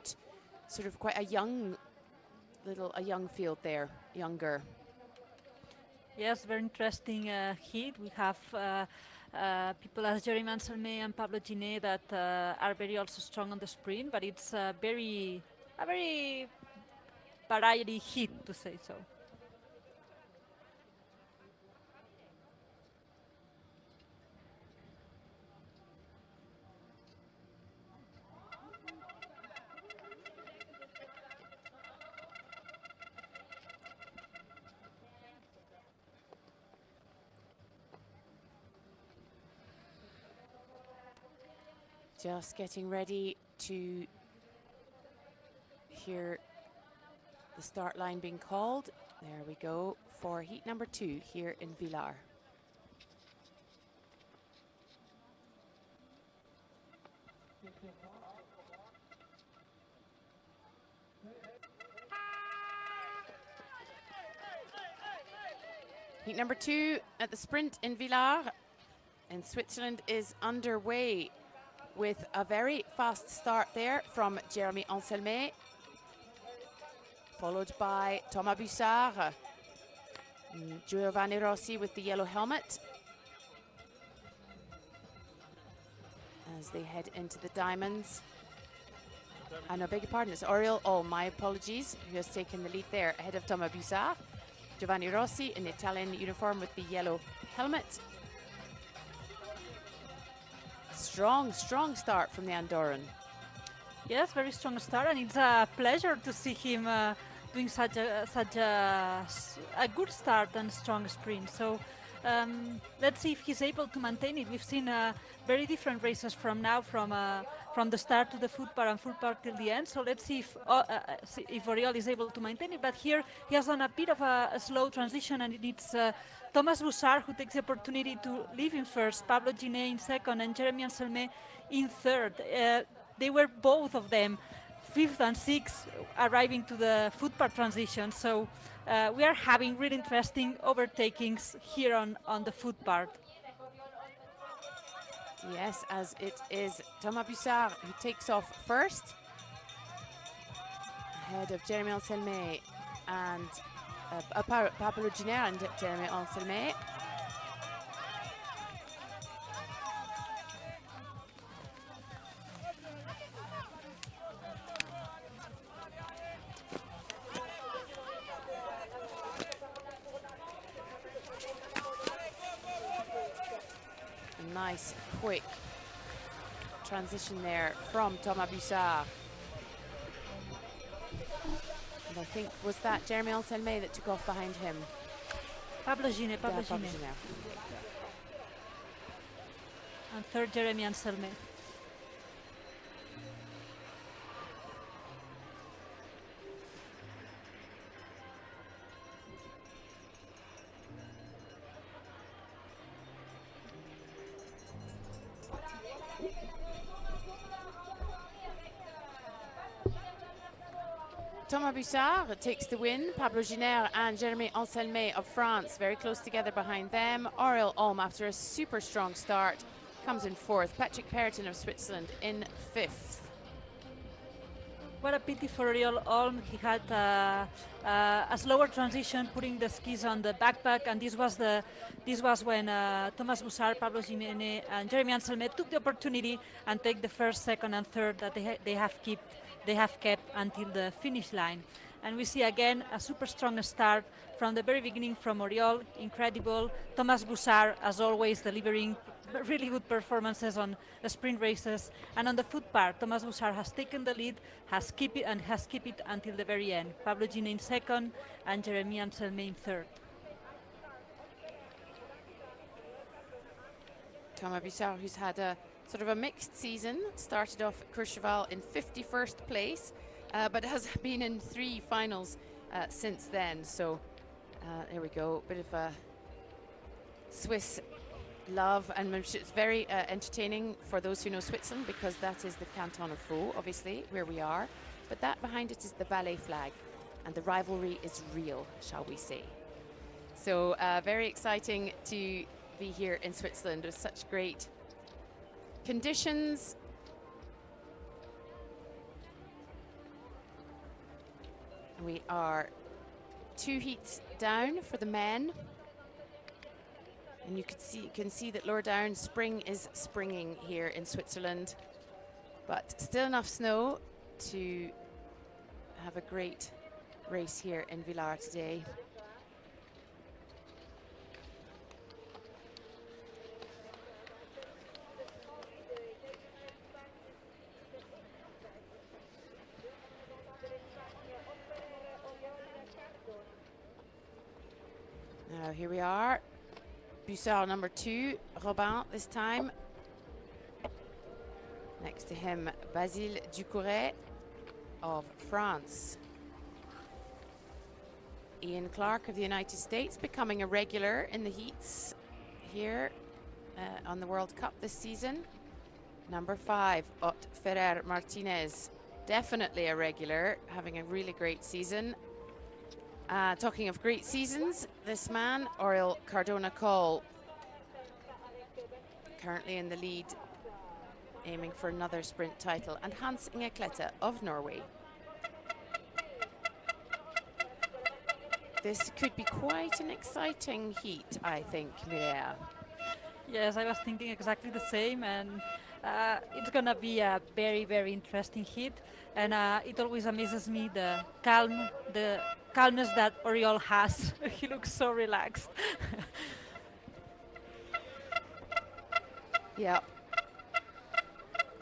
sort of quite a young field there, younger. Yes, very interesting heat. We have people as Jérémy Anselmet and Pablo Giner that are very also strong on the sprint, but it's a very variety heat, to say so. Just getting ready to hear the start line being called. There we go for heat number 2 here in Villars. Heat number 2 at the sprint in Villars in Switzerland is underway with a very fast start there from Jeremy Anselmet, followed by Thomas Bussard, Giovanni Rossi with the yellow helmet as they head into the diamonds. I beg your pardon, it's Oriol, my apologies, who has taken the lead there ahead of Thomas Bussard. Giovanni Rossi in the Italian uniform with the yellow helmet. Strong start from the Andorran. Yes, very strong start, and it's a pleasure to see him doing such a good start and strong sprint. So let's see if he's able to maintain it. We've seen very different races from the start to the foot bar and foot bar till the end. So let's see if Oriol is able to maintain it. But here he has done a bit of a slow transition, and it's Thomas Bussard who takes the opportunity to leave in first, Pablo Ginet in second, and Jeremy Anselmet in third. They were both of them 5th and 6th arriving to the foot bar transition. So we are having really interesting overtakings here on the foot part. Yes, as it is Thomas Bussard who takes off first, ahead of Jeremy Anselmet and Pablo Ginet and Jeremy Anselmet. Nice, quick transition there from Thomas Bussard. And I think, was that Jeremy Anselmet that took off behind him? Pablo Ginet. And third, Jeremy Anselmet. Thomas Bussard takes the win. Pablo Ginet and Jeremy Anselmet of France very close together behind them. Oriol Olm, after a super strong start, comes in 4th. Patrick Perrotin of Switzerland in 5th. What a pity for Oriol Olm. He had a slower transition, putting the skis on the backpack, and this was when Thomas Bussard, Pablo Ginet, and Jeremy Anselmet took the opportunity and take the first, second, and third that they have kept until the finish line. And we see again a super strong start from the very beginning from Oriol, incredible. Thomas Bussard, as always, delivering really good performances on the sprint races. And on the foot part, Thomas Bussard has taken the lead, has kept it until the very end. Pablo Ginet in second and Jeremy Anselmet in third. Thomas Bussard, who's had a sort of a mixed season, started off at Courchevel in 51st place, but has been in 3 finals since then. So there we go, bit of a Swiss love, and it's very entertaining for those who know Switzerland, because that is the Canton of Vaud, obviously, where we are. But that behind it is the Valais flag, and the rivalry is real, shall we say. So very exciting to be here in Switzerland with such great conditions. We are 2 heats down for the men, and you can see that Lower Down spring is springing here in Switzerland, but still enough snow to have a great race here in Villars today. Now here we are, Bussard number 2, Robin this time. Next to him, Basile Ducourret of France. Ian Clark of the United States becoming a regular in the heats here on the World Cup this season. Number 5, Ot Ferrer Martinez, definitely a regular, having a really great season. Talking of great seasons, this man, Oriol Cardona-Cole, currently in the lead, aiming for another sprint title, and Hans Inge Klette of Norway. This could be quite an exciting heat, I think, Mireia. Yes, I was thinking exactly the same, and it's gonna be a very, very interesting heat. And it always amazes me the calmness that Oriol has. He looks so relaxed. Yeah.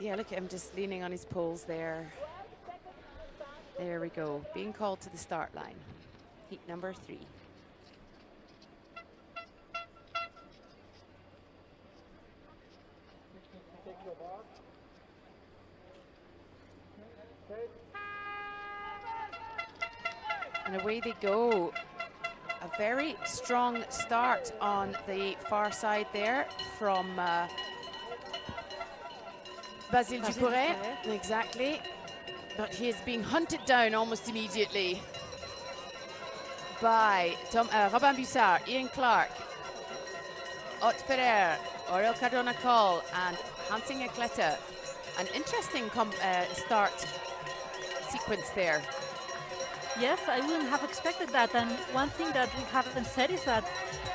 Yeah, look at him just leaning on his poles there. There we go, being called to the start line. Heat number 3. And away they go. A very strong start on the far side there from Basile Ducourret. Exactly. But he is being hunted down almost immediately by Robin Bussard, Ian Clark, Ot Ferrer, Oriol Cardona-Cole, and Hans Inge Klette. An interesting start sequence there. Yes, I wouldn't have expected that. And one thing that we haven't said is that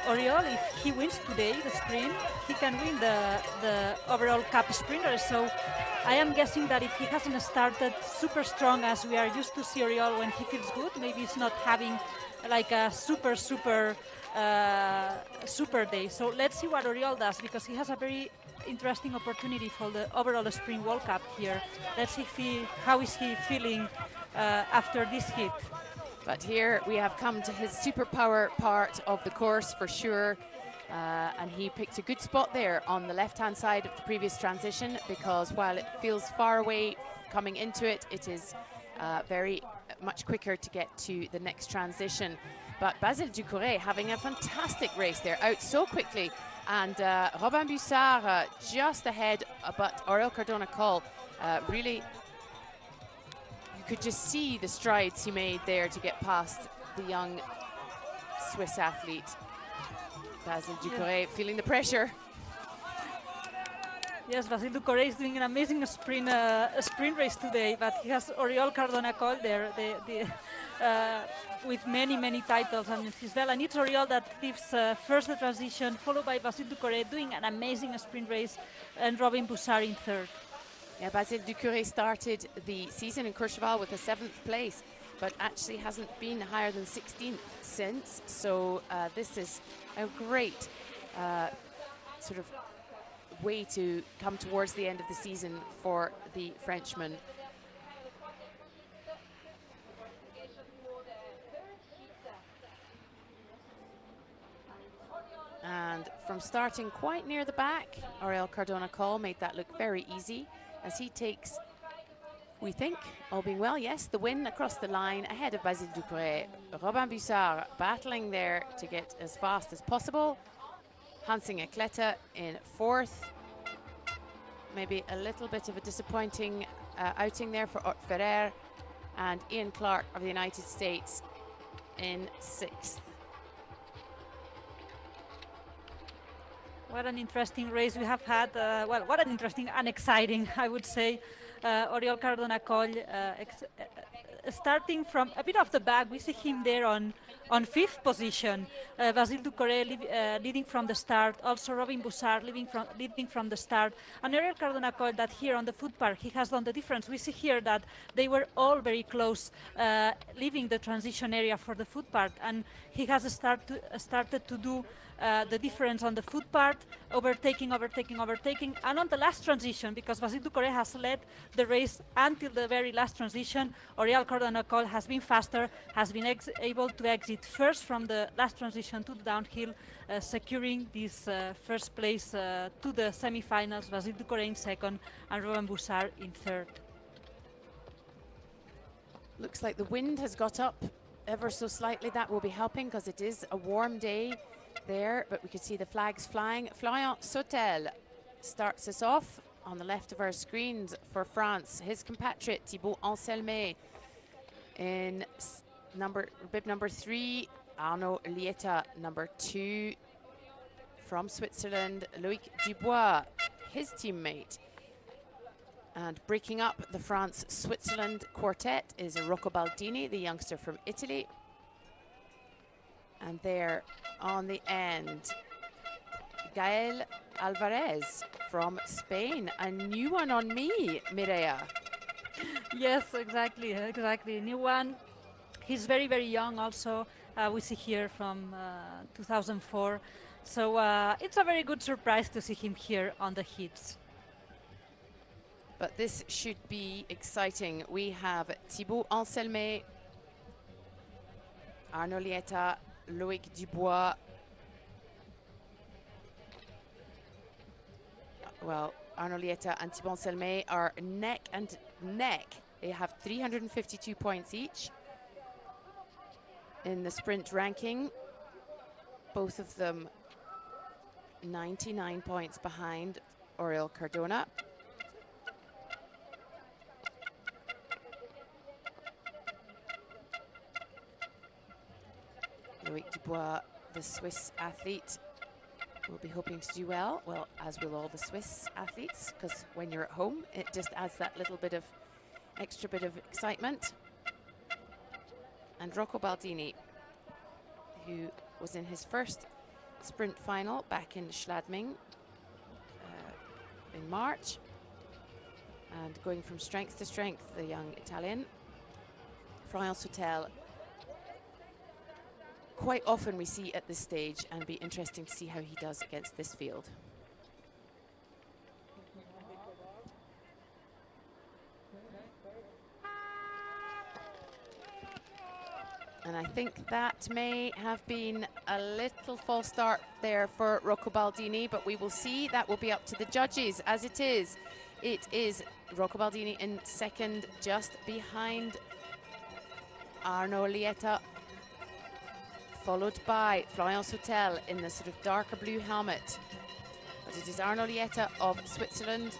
Oriol, if he wins today the sprint, he can win the overall cup sprinter. So I am guessing that if he hasn't started super strong as we are used to see Oriol when he feels good, maybe it's not having like a super day. So let's see what Oriol does, because he has a very interesting opportunity for the overall sprint World Cup here. Let's see how is he feeling after this hit. But here we have come to his superpower part of the course for sure. And he picked a good spot there on the left-hand side of the previous transition, because while it feels far away coming into it, it is very much quicker to get to the next transition. But Basile Ducourret having a fantastic race there, out so quickly. And Robin Bussard just ahead, but Oriol Cardona-Cole really, you could just see the strides he made there to get past the young Swiss athlete. Basile Ducourret feeling the pressure. Yes, Basile Ducourret is doing an amazing sprint race today, but he has Oriol Cardona-Cole there, with many titles under his belt. And it's Oriol that leaves first the transition, followed by Basile Ducourret doing an amazing sprint race, and Robin Bussard in third. Yeah, Basile Ducourret started the season in Courchevel with a 7th place, but actually hasn't been higher than 16th since. So this is a great sort of way to come towards the end of the season for the Frenchman. And from starting quite near the back, Oriol Cardona-Cole made that look very easy, as he takes, we think, all being well, yes, the win across the line ahead of Basile Ducourret. Robin Bussard battling there to get as fast as possible. Hans Inge Klette in 4th. Maybe a little bit of a disappointing outing there for Ot Ferrer, and Ian Clark of the United States in 6th. What an interesting race we have had. Well, what an interesting and exciting, I would say. Oriol Cardona-Cole starting from a bit off the back. We see him there on 5th position. Basile Ducourret leading from the start. Also Robin Bussard leading from the start. And Oriol Cardona-Cole, that here on the foot park, he has done the difference. We see here that they were all very close, leaving the transition area for the foot park. And he has started to do the difference on the foot part, overtaking, and on the last transition, because Basile Ducourret has led the race until the very last transition. Oriol Cardona-Cole has been faster, has been able to exit first from the last transition to the downhill, securing this first place to the semifinals. Vasile Ducouré in second and Robin Boussard in third. Looks like the wind has got up ever so slightly. That will be helping because it is a warm day there, but we can see the flags flying. Florian Sautel starts us off on the left of our screens for France. His compatriot Thibaut Anselmet in bib number 3, Arnaud Lieta number 2 from Switzerland, Loïc Dubois, his teammate. And breaking up the France-Switzerland quartet is Rocco Baldini, the youngster from Italy. And there on the end, Gael Alvarez from Spain. A new one on me, Mireia. Yes, exactly. New one. He's very, very young also. We see here from 2004. So it's a very good surprise to see him here on the heats. But this should be exciting. We have Thibaut Anselmet, Arnaud Lieta, Loïc Dubois. Well, Arnaud Lieta and Thibaut Anselmet are neck and neck. They have 352 points each in the sprint ranking. Both of them 99 points behind Oriol Cardona. Loïc Dubois, the Swiss athlete, will be hoping to do well, as will all the Swiss athletes, because when you're at home, it just adds that little bit of extra bit of excitement. And Rocco Baldini, who was in his first sprint final back in Schladming in March, and going from strength to strength, the young Italian. Florian Sautel, quite often we see at this stage, and be interesting to see how he does against this field. And I think that may have been a little false start there for Rocco Baldini, but we will see. That will be up to the judges, as it is. It is Rocco Baldini in second, just behind Arnaud Lieta, followed by Florian Sautel in the sort of darker blue helmet. But it is Arnaud Lieta of Switzerland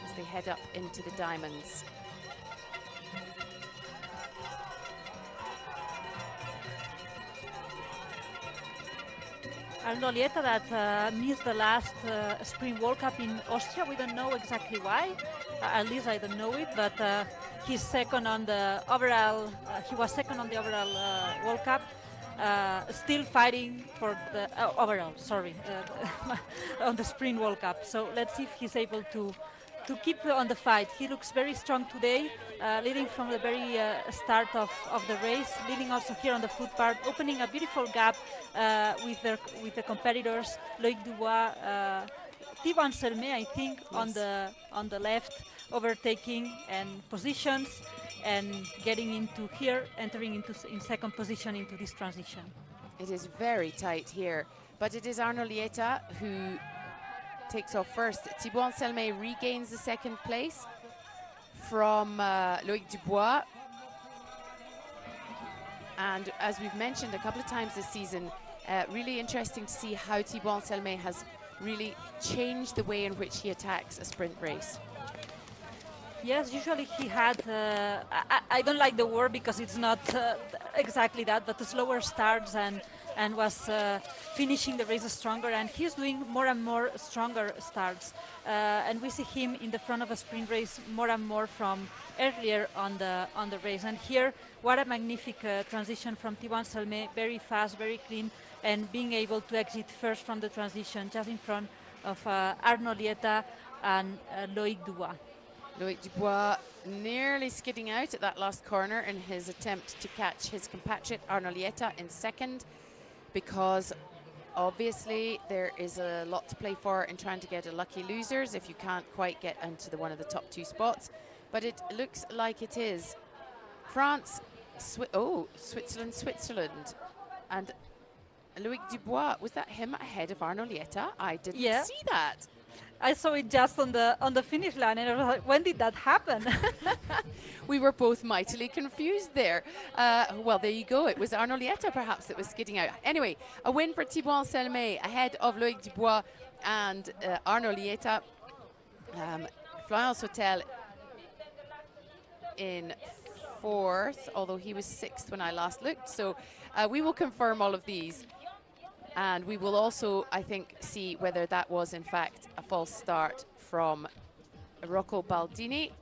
as they head up into the diamonds. Arnaud Lieta that missed the last Spring World Cup in Austria. We don't know exactly why. At least I don't know it, but he's second on the overall. He was second on the overall World Cup. Still fighting for the overall, sorry, on the Spring World Cup. So let's see if he's able to keep on the fight. He looks very strong today, leading from the very start of the race, leading also here on the foot part, opening a beautiful gap with the competitors. Loïc Dubois, Thibaut Anselmet, I think, yes, on the left, overtaking and positions, and getting into here, entering in second position into this transition. It is very tight here, but it is Arnaud Lieta who takes off first. Thibaut Anselmet regains the second place from Loïc Dubois. And as we've mentioned a couple of times this season, really interesting to see how Thibaut Anselmet has really changed the way in which he attacks a sprint race. Yes, usually he had, I don't like the word because it's not exactly that, but the slower starts and was finishing the race stronger, and he's doing more and more stronger starts. And we see him in the front of a sprint race more and more from earlier on the race. And here, what a magnificent transition from Thibaut Anselmet, very fast, very clean, and being able to exit first from the transition just in front of Arnaud Lieta and Loïc Dubois. Loïc Dubois nearly skidding out at that last corner in his attempt to catch his compatriot Arnaud Lieta in second, because obviously there is a lot to play for in trying to get a lucky losers if you can't quite get into one of the top two spots. But it looks like it is France Switzerland. And Loic Dubois, was that him ahead of Arno Lieta? I didn't Yeah. see that. I saw it just on the finish line, and I was like, when did that happen? We were both mightily confused there. Well, there you go. It was Arno Lieta perhaps that was skidding out. Anyway, a win for Thibault Anselme ahead of Loic Dubois and Arno Lieta. Florence Hotel in 4th, although he was 6th when I last looked. So we will confirm all of these. And we will also, I think, see whether that was in fact a false start from Rocco Baldini.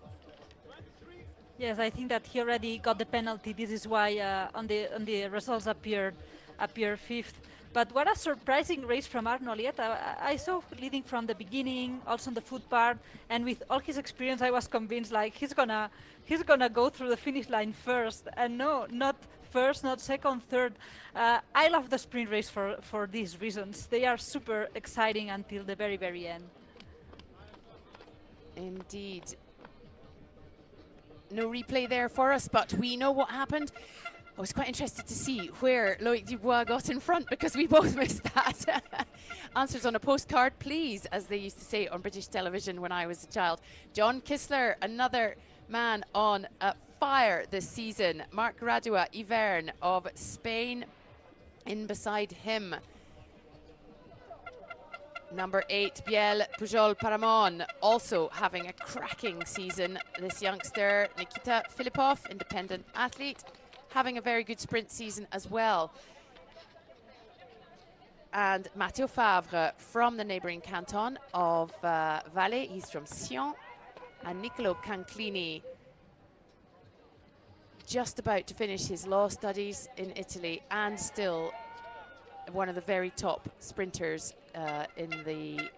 Yes, I think that he already got the penalty. This is why on the results appear 5th. But what a surprising race from Arno Lieta. I saw leading from the beginning, also on the foot part, and with all his experience, I was convinced like he's gonna go through the finish line first. And no, not first, not second, third. I love the sprint race for these reasons. They are super exciting until the very, very end. Indeed. No replay there for us, but we know what happened. I was quite interested to see where Loic Dubois got in front because we both missed that. Answers on a postcard, please, as they used to say on British television when I was a child. John Kissler, another man on fire this season. Marc Radua Ivern of Spain in beside him. Number 8, Biel Pujol Paramon, also having a cracking season. This youngster, Nikita Filipov, independent athlete, having a very good sprint season as well. And Matteo Favre from the neighboring canton of Valais, he's from Sion. And Niccolo Canclini, just about to finish his law studies in Italy and still one of the very top sprinters in the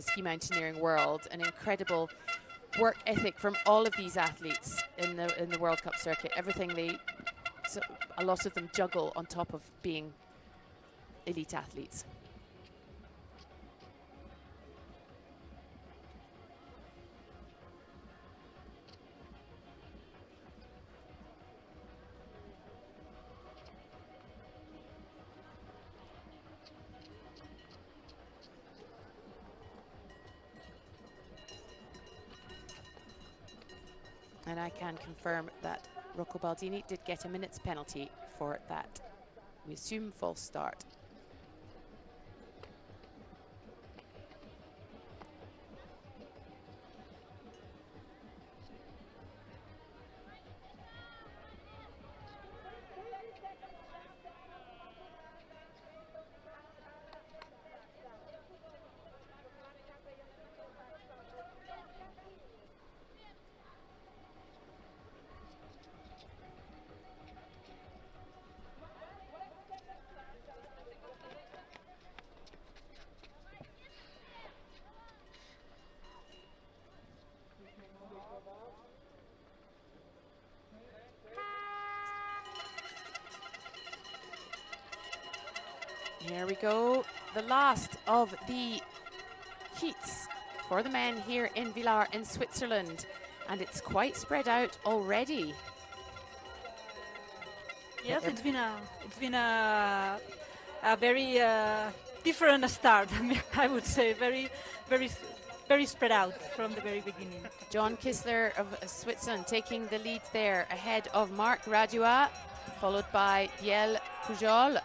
ski mountaineering world. An incredible work ethic from all of these athletes in the World Cup circuit. Everything a lot of them juggle on top of being elite athletes. And I can confirm that Rocco Baldini did get a minute's penalty for that. We assume false start. Here we go, the last of the heats for the men here in Villars in Switzerland, and it's quite spread out already. Yes, it's been a very different start. I mean, I would say very spread out from the very beginning. John Kissler of Switzerland taking the lead there ahead of Marc Radua, followed by Biel Pujol.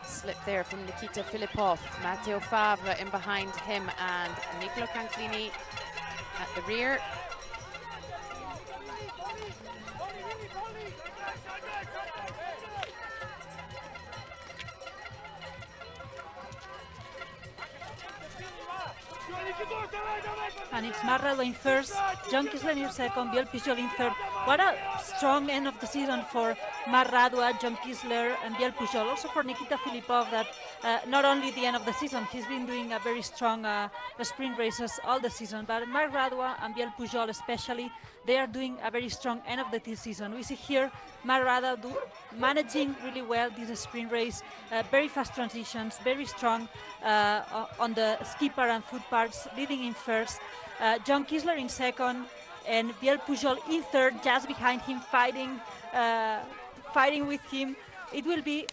Slip there from Nikita Filipov, Matteo Favre in behind him, and Niccolo Canclini at the rear. And it's Marc Radua in first, John Kissler in second, Biel Pujol in third. What a strong end of the season for Marc Radua, John Kissler and Biel Pujol. Also for Nikita Filipov, that not only the end of the season, he's been doing a very strong sprint races all the season, but Marc Radua and Biel Pujol especially, they are doing a very strong end of the season. We see here Marc Radua managing really well this sprint race, very fast transitions, very strong on the ski part and foot parts, leading in first. John Kissler in second, and Biel Pujol in third, just behind him, fighting with him. It will be,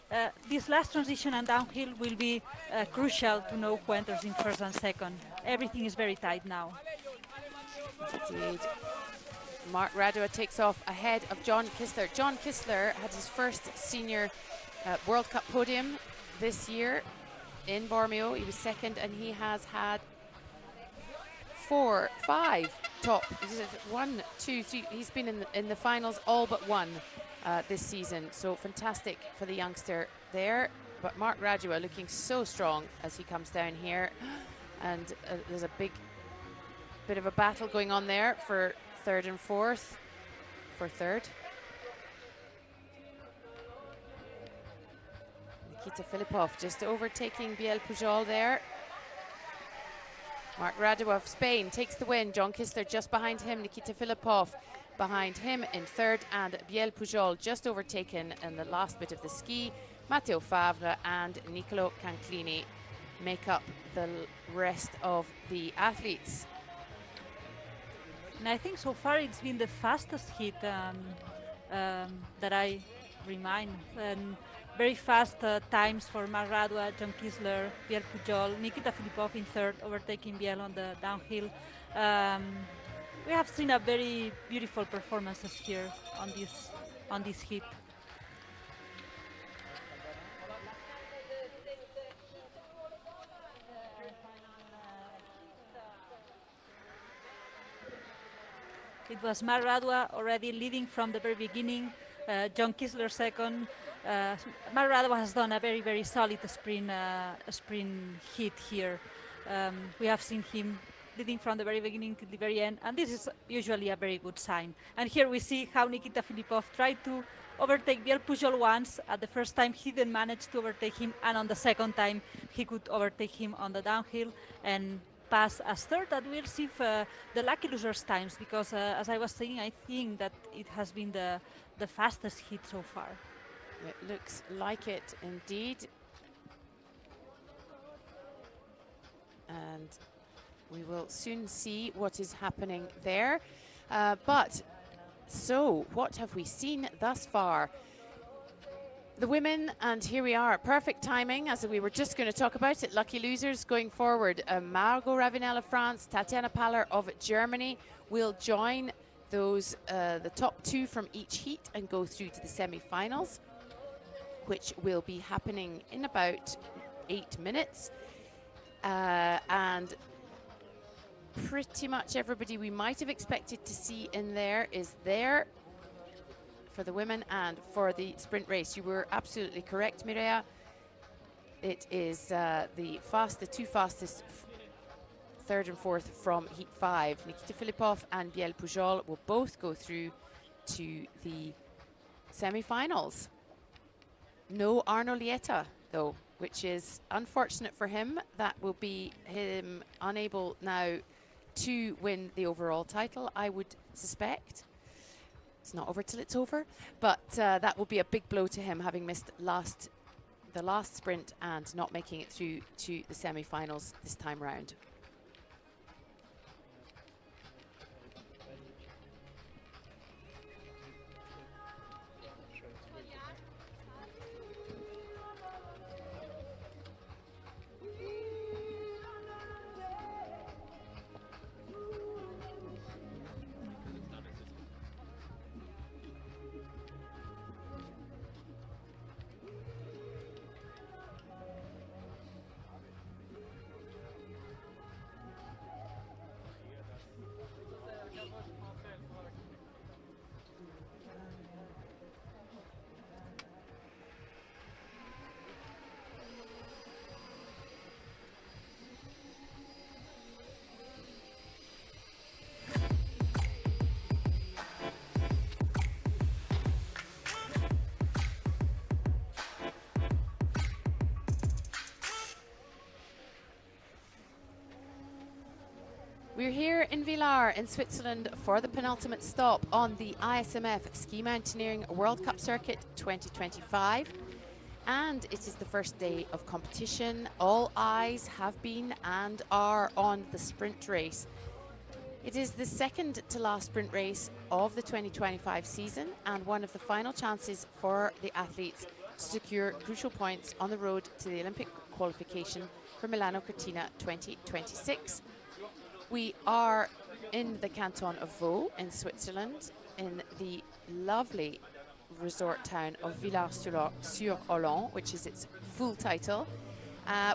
this last transition and downhill will be crucial to know who enters in first and second. Everything is very tight now. Indeed. Mark Radua takes off ahead of John Kistler. John Kistler had his first senior World Cup podium this year in Bormio. He was second, and he has had 4, 5 top. 1, 2, 3. He's been in the finals all but one this season. So fantastic for the youngster there. But Mark Radua looking so strong as he comes down here. And there's a bit of a battle going on there for third and fourth. For third. Nikita Filipov just overtaking Biel Pujol there. Mark Radua of Spain takes the win. John Kistler just behind him. Nikita Filipov behind him in third, and Biel Pujol just overtaken in the last bit of the ski. Matteo Favre and Nicolo Canclini make up the rest of the athletes. And I think so far it's been the fastest hit that I remind. And very fast times for Mark Radua, John Kistler, Biel Pujol, Nikita Filipov in third, overtaking Biel on the downhill. We have seen a very beautiful performances here on this hit. It was Mark Radua already leading from the very beginning. John Kistler second. Mark Radua has done a very, very solid sprint hit here. We have seen him leading from the very beginning to the very end, and this is usually a very good sign. And here we see how Nikita Filipov tried to overtake Biel Pujol once. At the first time he didn't manage to overtake him, and on the second time he could overtake him on the downhill and pass as third. That we'll see if, the lucky losers times, because as I was saying, I think that it has been the fastest hit so far. It looks like it indeed. And we will soon see what is happening there. So what have we seen thus far? The women, and here we are, perfect timing, as we were just going to talk about it. Lucky losers going forward. Margot Ravenel of France, Tatiana Paller of Germany will join those, the top two from each heat and go through to the semi-finals, which will be happening in about 8 minutes. And pretty much everybody we might have expected to see in there is there for the women. And for the sprint race, you were absolutely correct, Mireia. It is the two fastest third and fourth from heat 5. Nikita Filipov and Biel Pujol will both go through to the semi-finals. No Arno Lieta, though, which is unfortunate for him. That will be him unable now to win the overall title, I would suspect. It's not over till it's over, but that will be a big blow to him, having missed the last sprint and not making it through to the semi-finals this time round. We're here in Villars in Switzerland for the penultimate stop on the ISMF Ski Mountaineering World Cup Circuit 2025. And it is the first day of competition. All eyes have been and are on the sprint race. It is the second to last sprint race of the 2025 season and one of the final chances for the athletes to secure crucial points on the road to the Olympic qualification for Milano Cortina 2026. We are in the canton of Vaud in Switzerland, in the lovely resort town of Villars-sur-Olon, which is its full title,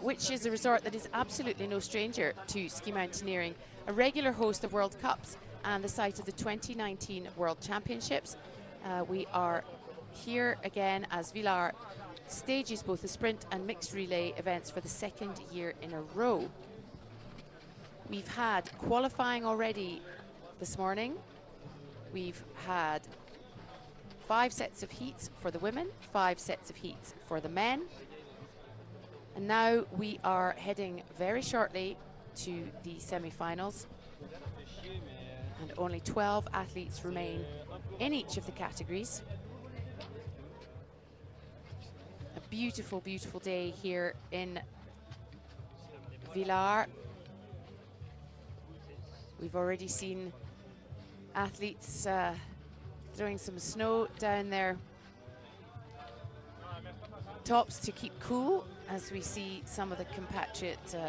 which is a resort that is absolutely no stranger to ski mountaineering, a regular host of World Cups and the site of the 2019 World Championships. We are here again as Villars stages both the sprint and mixed relay events for the second year in a row. We've had qualifying already this morning. We've had 5 sets of heats for the women, 5 sets of heats for the men. And now we are heading very shortly to the semi-finals. And only 12 athletes remain in each of the categories. A beautiful, beautiful day here in Villars. We've already seen athletes throwing some snow down their tops to keep cool, as we see some of the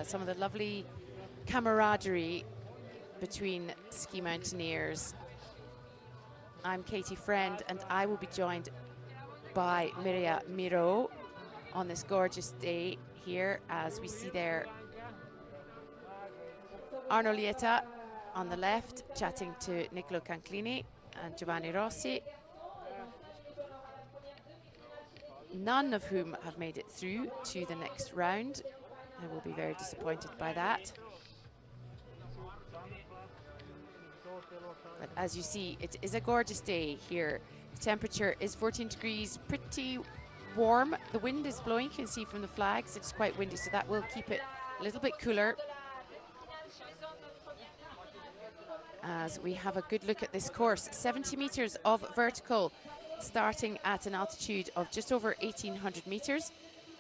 some of the lovely camaraderie between ski mountaineers. I'm Katie Friend, and I will be joined by Mireia Miro on this gorgeous day here, as we see there Arno Lieta on the left, chatting to Nicolo Canclini and Giovanni Rossi, none of whom have made it through to the next round. I will be very disappointed by that. But as you see, it is a gorgeous day here. The temperature is 14 degrees, pretty warm. The wind is blowing, you can see from the flags, it's quite windy, so that will keep it a little bit cooler. As we have a good look at this course, 70 meters of vertical, starting at an altitude of just over 1,800 meters,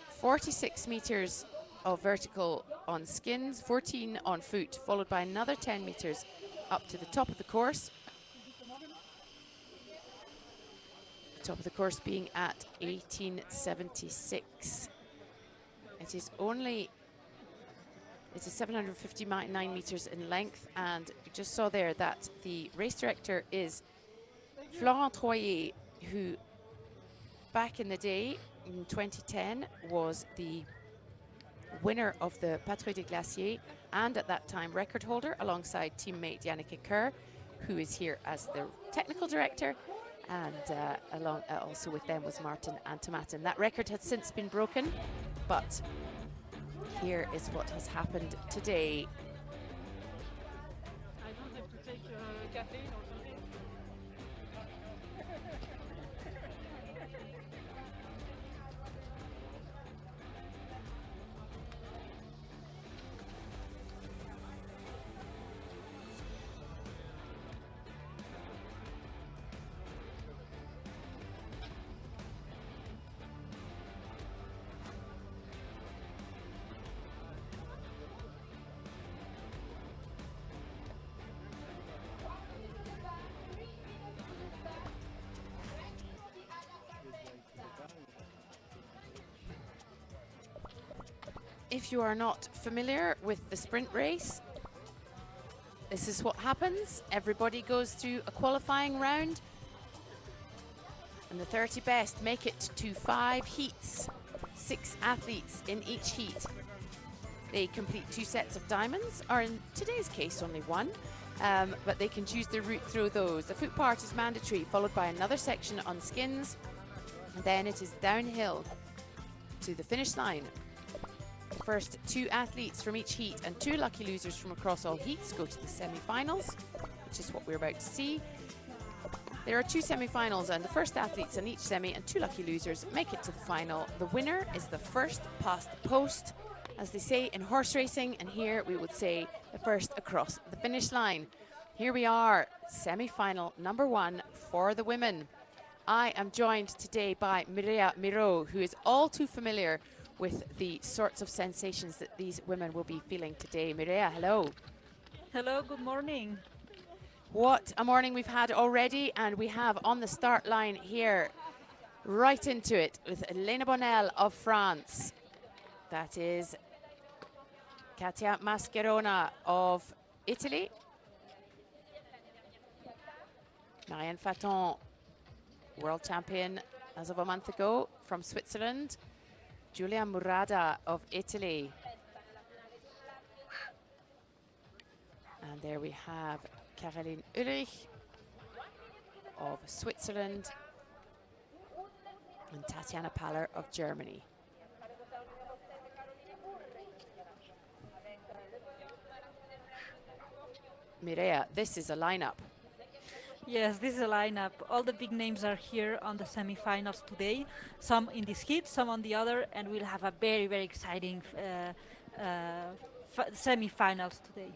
46 meters of vertical on skins, 14 on foot, followed by another 10 meters up to the top of the course. The top of the course being at 1876. It is 759 meters in length, and you just saw there that the race director is Florent Troyer, who back in the day, in 2010, was the winner of the Patrouille des Glaciers, and at that time record holder alongside teammate Yannick Eker, who is here as the technical director, and also with them was Martin Antematten. That record has since been broken, but here is what has happened today. I don't have to take caffeine or something. If you are not familiar with the sprint race, this is what happens. Everybody goes through a qualifying round, and the 30 best make it to 5 heats, 6 athletes in each heat. They complete 2 sets of diamonds, or in today's case only 1, but they can choose their route through those. The foot part is mandatory, followed by another section on skins, and then it is downhill to the finish line. The first 2 athletes from each heat and 2 lucky losers from across all heats go to the semi-finals, which is what we're about to see. There are 2 semi-finals, and the first athletes in each semi and 2 lucky losers make it to the final. The winner is the first past the post, as they say in horse racing, and here we would say the first across the finish line. Here we are, semi-final number 1 for the women. I am joined today by Mireia Miro, who is all too familiar with the sorts of sensations that these women will be feeling today. Mireia, hello. Hello, good morning. What a morning we've had already, and we have on the start line here, right into it, with Lena Bonnel of France. That is Katia Mascherona of Italy. Marianne Faton, world champion as of a month ago from Switzerland. Giulia Murada of Italy. And there we have Caroline Ulrich of Switzerland and Tatjana Paller of Germany. Mireia, this is a lineup. Yes, this is a lineup. All the big names are here on the semifinals today. Some in this heat, some on the other, and we'll have a very, very exciting semifinals today.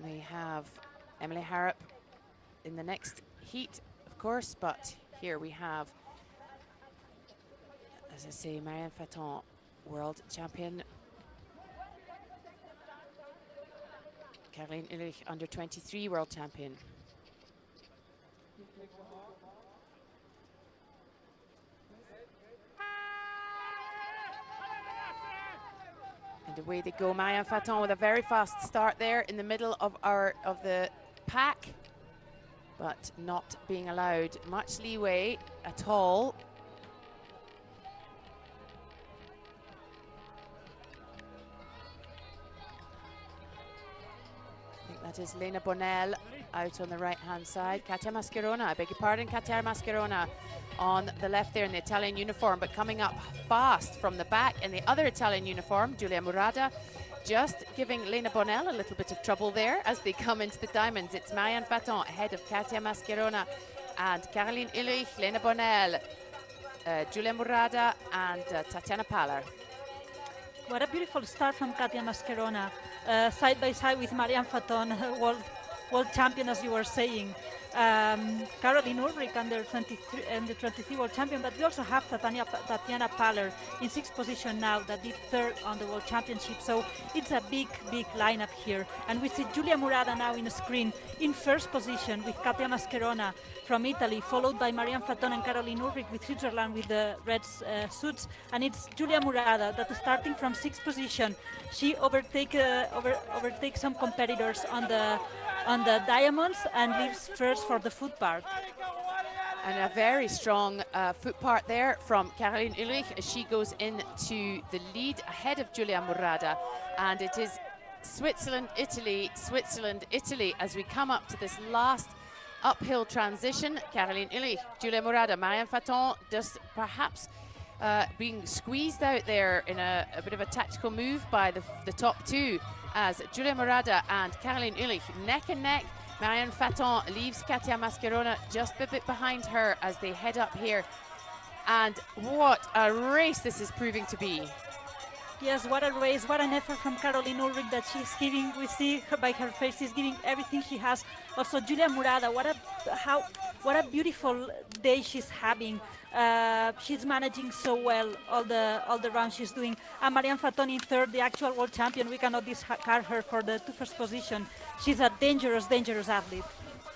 We have Emily Harrop in the next heat, of course, but here we have, as I say, Marianne Faton, world champion. Caroline Ulrich, under 23 world champion. And away they go. Marianne Faton with a very fast start there in the middle of the pack, but not being allowed much leeway at all. I think that is Lena Bonnel out on the right-hand side. Katia Mascherona, I beg your pardon, Katia Mascherona on the left there in the Italian uniform, but coming up fast from the back in the other Italian uniform, Giulia Murada, just giving Lena Bonnel a little bit of trouble there as they come into the diamonds. It's Marianne Faton ahead of Katia Mascherona and Caroline Ulrich, Lena Bonnel, Giulia Murada and Tatjana Paller. What a beautiful start from Katia Mascherona, side by side with Marianne Faton, world champion, as you were saying. Caroline Ulrich under 23 world champion, but we also have Tatjana Paller in 6th position now, that did 3rd on the world championship. So it's a big, big lineup here. And we see Giulia Murada now in the screen in 1st position with Katia Mascherona from Italy, followed by Marianne Faton and Caroline Ulrich with Switzerland with the red suits. And it's Giulia Murada that is starting from 6th position. She overtakes some competitors on the diamonds and leaves first for the foot part. And a very strong foot part there from Caroline Ulrich as she goes into the lead ahead of Giulia Murada. And it is Switzerland, Italy, Switzerland, Italy as we come up to this last uphill transition. Caroline Ulrich, Giulia Murada, Marianne Faton just perhaps being squeezed out there in a bit of a tactical move by the top two, as Giulia Murada and Caroline Ulrich neck and neck. Marianne Faton leaves Katia Mascherona just a bit behind her as they head up here. And what a race this is proving to be. Yes, what a race, what an effort from Caroline Ulrich that she's giving. We see her by her face, she's giving everything she has. Also, Giulia Murada, what a beautiful day she's having. She's managing so well all the rounds she's doing. And Marianne Faton in 3rd, the actual world champion. We cannot discard her for the 2 first position. She's a dangerous, dangerous athlete.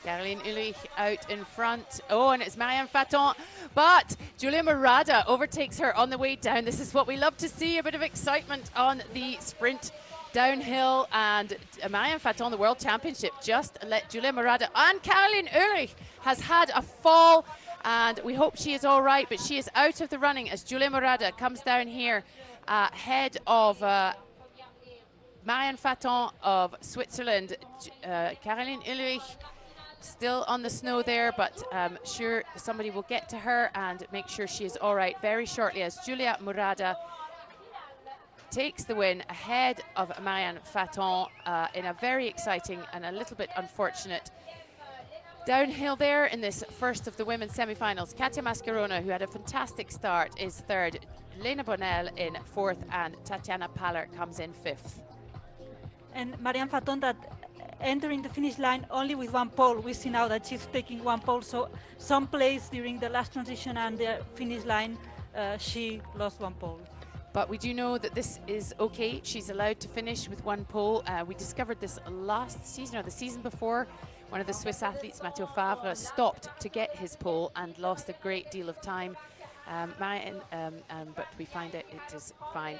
Caroline Ulrich out in front. Oh, and it's Marianne Faton. But Giulia Murada overtakes her on the way down. This is what we love to see, a bit of excitement on the sprint downhill. And Marianne Faton, the World Championship, just let Giulia Murada. And Caroline Ulrich has had a fall. And we hope she is all right, but she is out of the running as Giulia Murada comes down here ahead of Marianne Faton of Switzerland. Caroline Ulrich still on the snow there, but sure somebody will get to her and make sure she is all right very shortly as Giulia Murada takes the win ahead of Marianne Faton in a very exciting and a little bit unfortunate downhill there in this first of the women's semi-finals. Katia Mascherona, who had a fantastic start, is 3rd. Lena Bonnel in 4th, and Tatjana Paller comes in 5th. And Marianne Faton that entering the finish line only with 1 pole. We see now that she's taking 1 pole, so someplace during the last transition and the finish line, she lost 1 pole. But we do know that this is okay. She's allowed to finish with one pole. We discovered this last season or the season before. One of the Swiss athletes, Mathieu Favre, stopped to get his pole and lost a great deal of time. But we find it is fine.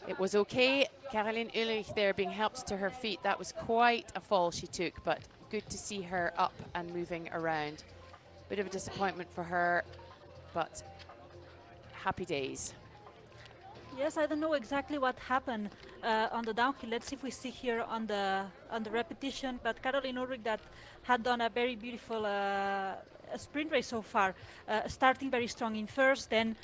It was okay. Caroline Ulrich there being helped to her feet. That was quite a fall she took, but good to see her up and moving around. Bit of a disappointment for her, but happy days. Yes, I don't know exactly what happened on the downhill. Let's see if we see here on the repetition. But Caroline Ulrich that had done a very beautiful sprint race so far, starting very strong in first, then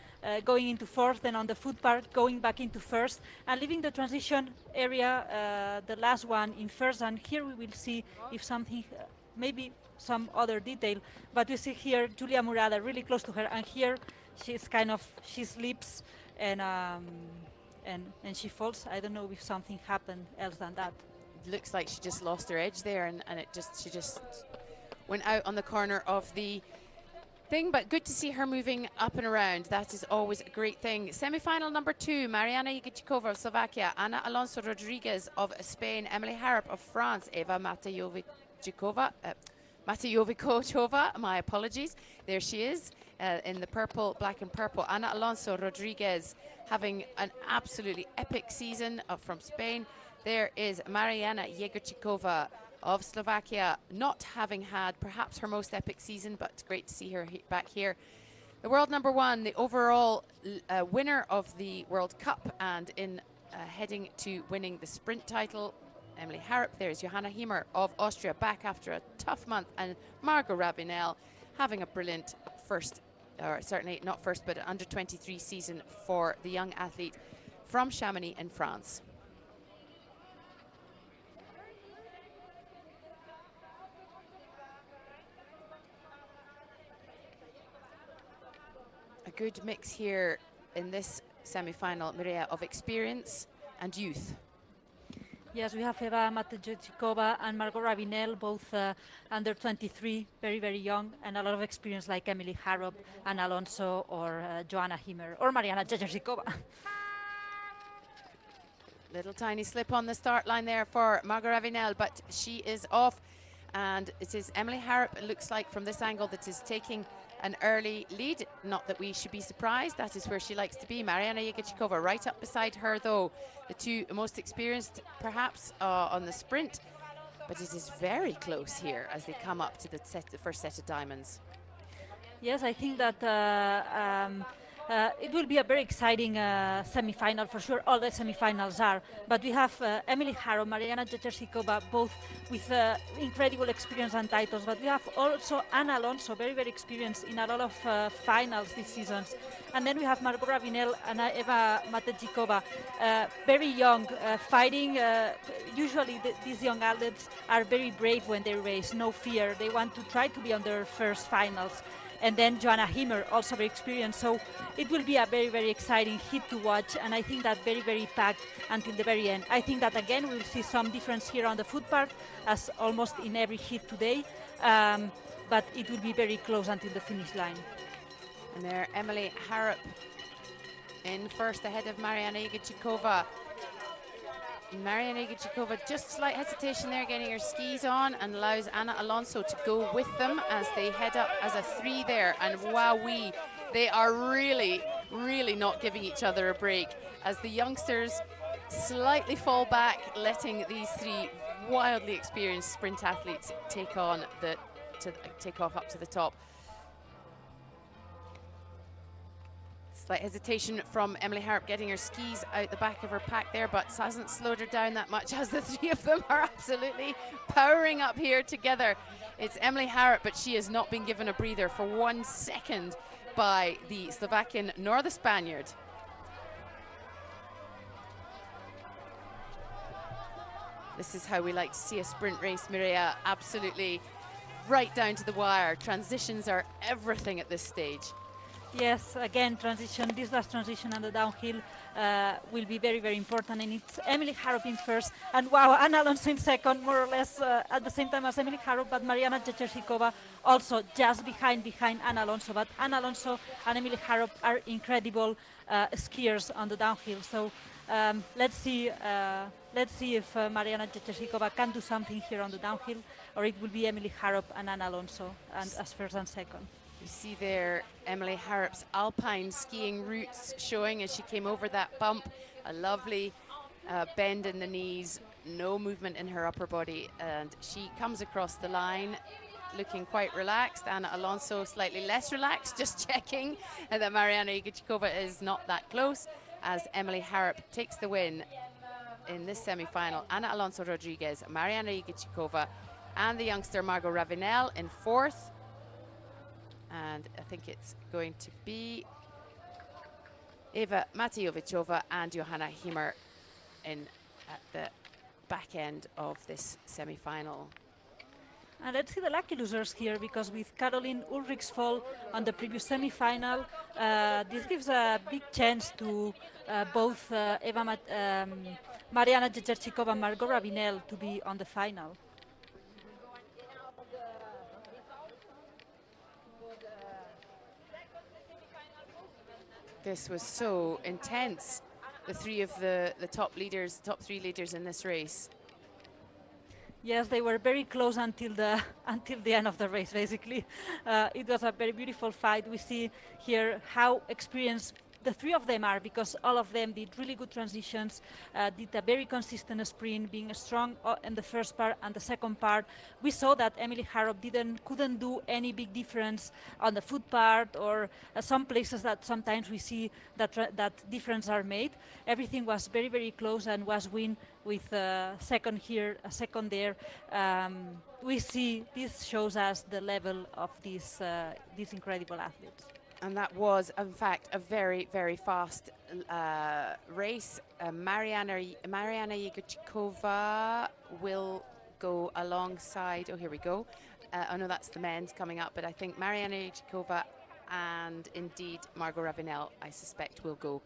going into fourth, then on the foot park, going back into first, and leaving the transition area, the last one in first. And here we will see if something, maybe some other detail, but we see here Julia Murada really close to her, and here she slips and she falls. I don't know if something happened else than that. It looks like she just lost her edge there, and she just went out on the corner of the thing, but good to see her moving up and around. That is always a great thing. Semi-final number 2, Mariana Jegicikova of Slovakia, Ana Alonso Rodriguez of Spain, Emily Harrop of France, Eva Matejovicova, my apologies. There she is in the purple, black and purple. Ana Alonso Rodriguez having an absolutely epic season from Spain. There is Mariana Jegicikova of Slovakia, not having had perhaps her most epic season, but great to see her back here. The world number 1, the overall winner of the World Cup, and in heading to winning the sprint title, Emily Harrop. There's Johanna Hiemer of Austria, back after a tough month, and Margot Ravenel having a brilliant first, or certainly not first, but under 23 season for the young athlete from Chamonix in France. A good mix here in this semi-final, Mireia, of experience and youth. Yes, we have Eva Matejovicova and Margot Ravenel, both under 23, very, very young, and a lot of experience like Emily Harrop and Alonso or Johanna Hiemer or Mariana Jegicikova. Little tiny slip on the start line there for Margot Ravenel, but she is off. And it is Emily Harrop, it looks like from this angle, that is taking an early lead. Not that we should be surprised, that is where she likes to be. Mariana Jegicikova right up beside her though, the two most experienced perhaps on the sprint, but it is very close here as they come up to the first set of diamonds. Yes, I think that it will be a very exciting semi-final for sure. All the semi-finals are, but we have Emily Harrop, Mariana Jegicikova, both with incredible experience and titles. But we have also Ana Alonso, very, very experienced in a lot of finals this season. And then we have Margot Ravenel and Eva Matejovicova, very young, fighting. Usually these young athletes are very brave when they race, no fear. They want to try to be on their first finals. And then Johanna Hiemer, also very experienced. So it will be a very, very exciting heat to watch. And I think that very, very packed until the very end. I think that, again, we'll see some difference here on the foot park, as almost in every heat today. But it will be very close until the finish line. And there, Emily Harrop in first ahead of Mariana Jegicikova. Mariana Jegicikova, just slight hesitation there, getting her skis on, and allows Ana Alonso to go with them as they head up as a 3 there. And wowee, they are really, really not giving each other a break as the youngsters slightly fall back, letting these 3 wildly experienced sprint athletes take off up to the top. Slight hesitation from Emily Harrop getting her skis out the back of her pack there, but hasn't slowed her down that much as the 3 of them are absolutely powering up here together. It's Emily Harrop, but she has not been given a breather for 1 second by the Slovakian nor the Spaniard. This is how we like to see a sprint race, Mireia. Absolutely right down to the wire. Transitions are everything at this stage. Yes, again, transition. This last transition on the downhill will be very, very important. And it's Emily Harrop in first, and wow, Anna Alonso in second, more or less at the same time as Emily Harrop. But Mariana Jezersikova also just behind Anna Alonso. But Anna Alonso and Emily Harrop are incredible skiers on the downhill. So let's see. Let's see if Mariana Jezersikova can do something here on the downhill, or it will be Emily Harrop and Anna Alonso and as first and second. You see there Emily Harrop's alpine skiing roots showing as she came over that bump. A lovely bend in the knees, no movement in her upper body, and she comes across the line looking quite relaxed. Anna Alonso slightly less relaxed, just checking that Mariana Igachikova is not that close, as Emily Harrop takes the win in this semi-final. Anna Alonso Rodriguez, Mariana Igachikova, and the youngster Margot Ravenel in fourth. And I think it's going to be Eva Matejovicova and Johanna Himmer in at the back end of this semi-final. And let's see the lucky losers here, because with Caroline Ulrichsfall on the previous semi-final, this gives a big chance to both Mariana Jezersikova and Margot Ravenel to be on the final. This was so intense. The three of the top three leaders in this race. Yes, they were very close until the end of the race. Basically, it was a very beautiful fight. We see here how experienced the three of them are, because all of them did really good transitions, did a very consistent sprint, being strong in the first part and the second part. We saw that Emily Harrop couldn't do any big difference on the foot part, or some places that sometimes we see that difference are made. Everything was very, very close and was win with a second here, a second there. We see this shows us the level of these incredible athletes. And that was, in fact, a very, very fast race. Mariana Igachikova will go alongside, oh, here we go. Oh, no, that's the men's coming up, but I think Mariana Igachikova and indeed Margot Ravenel, I suspect, will go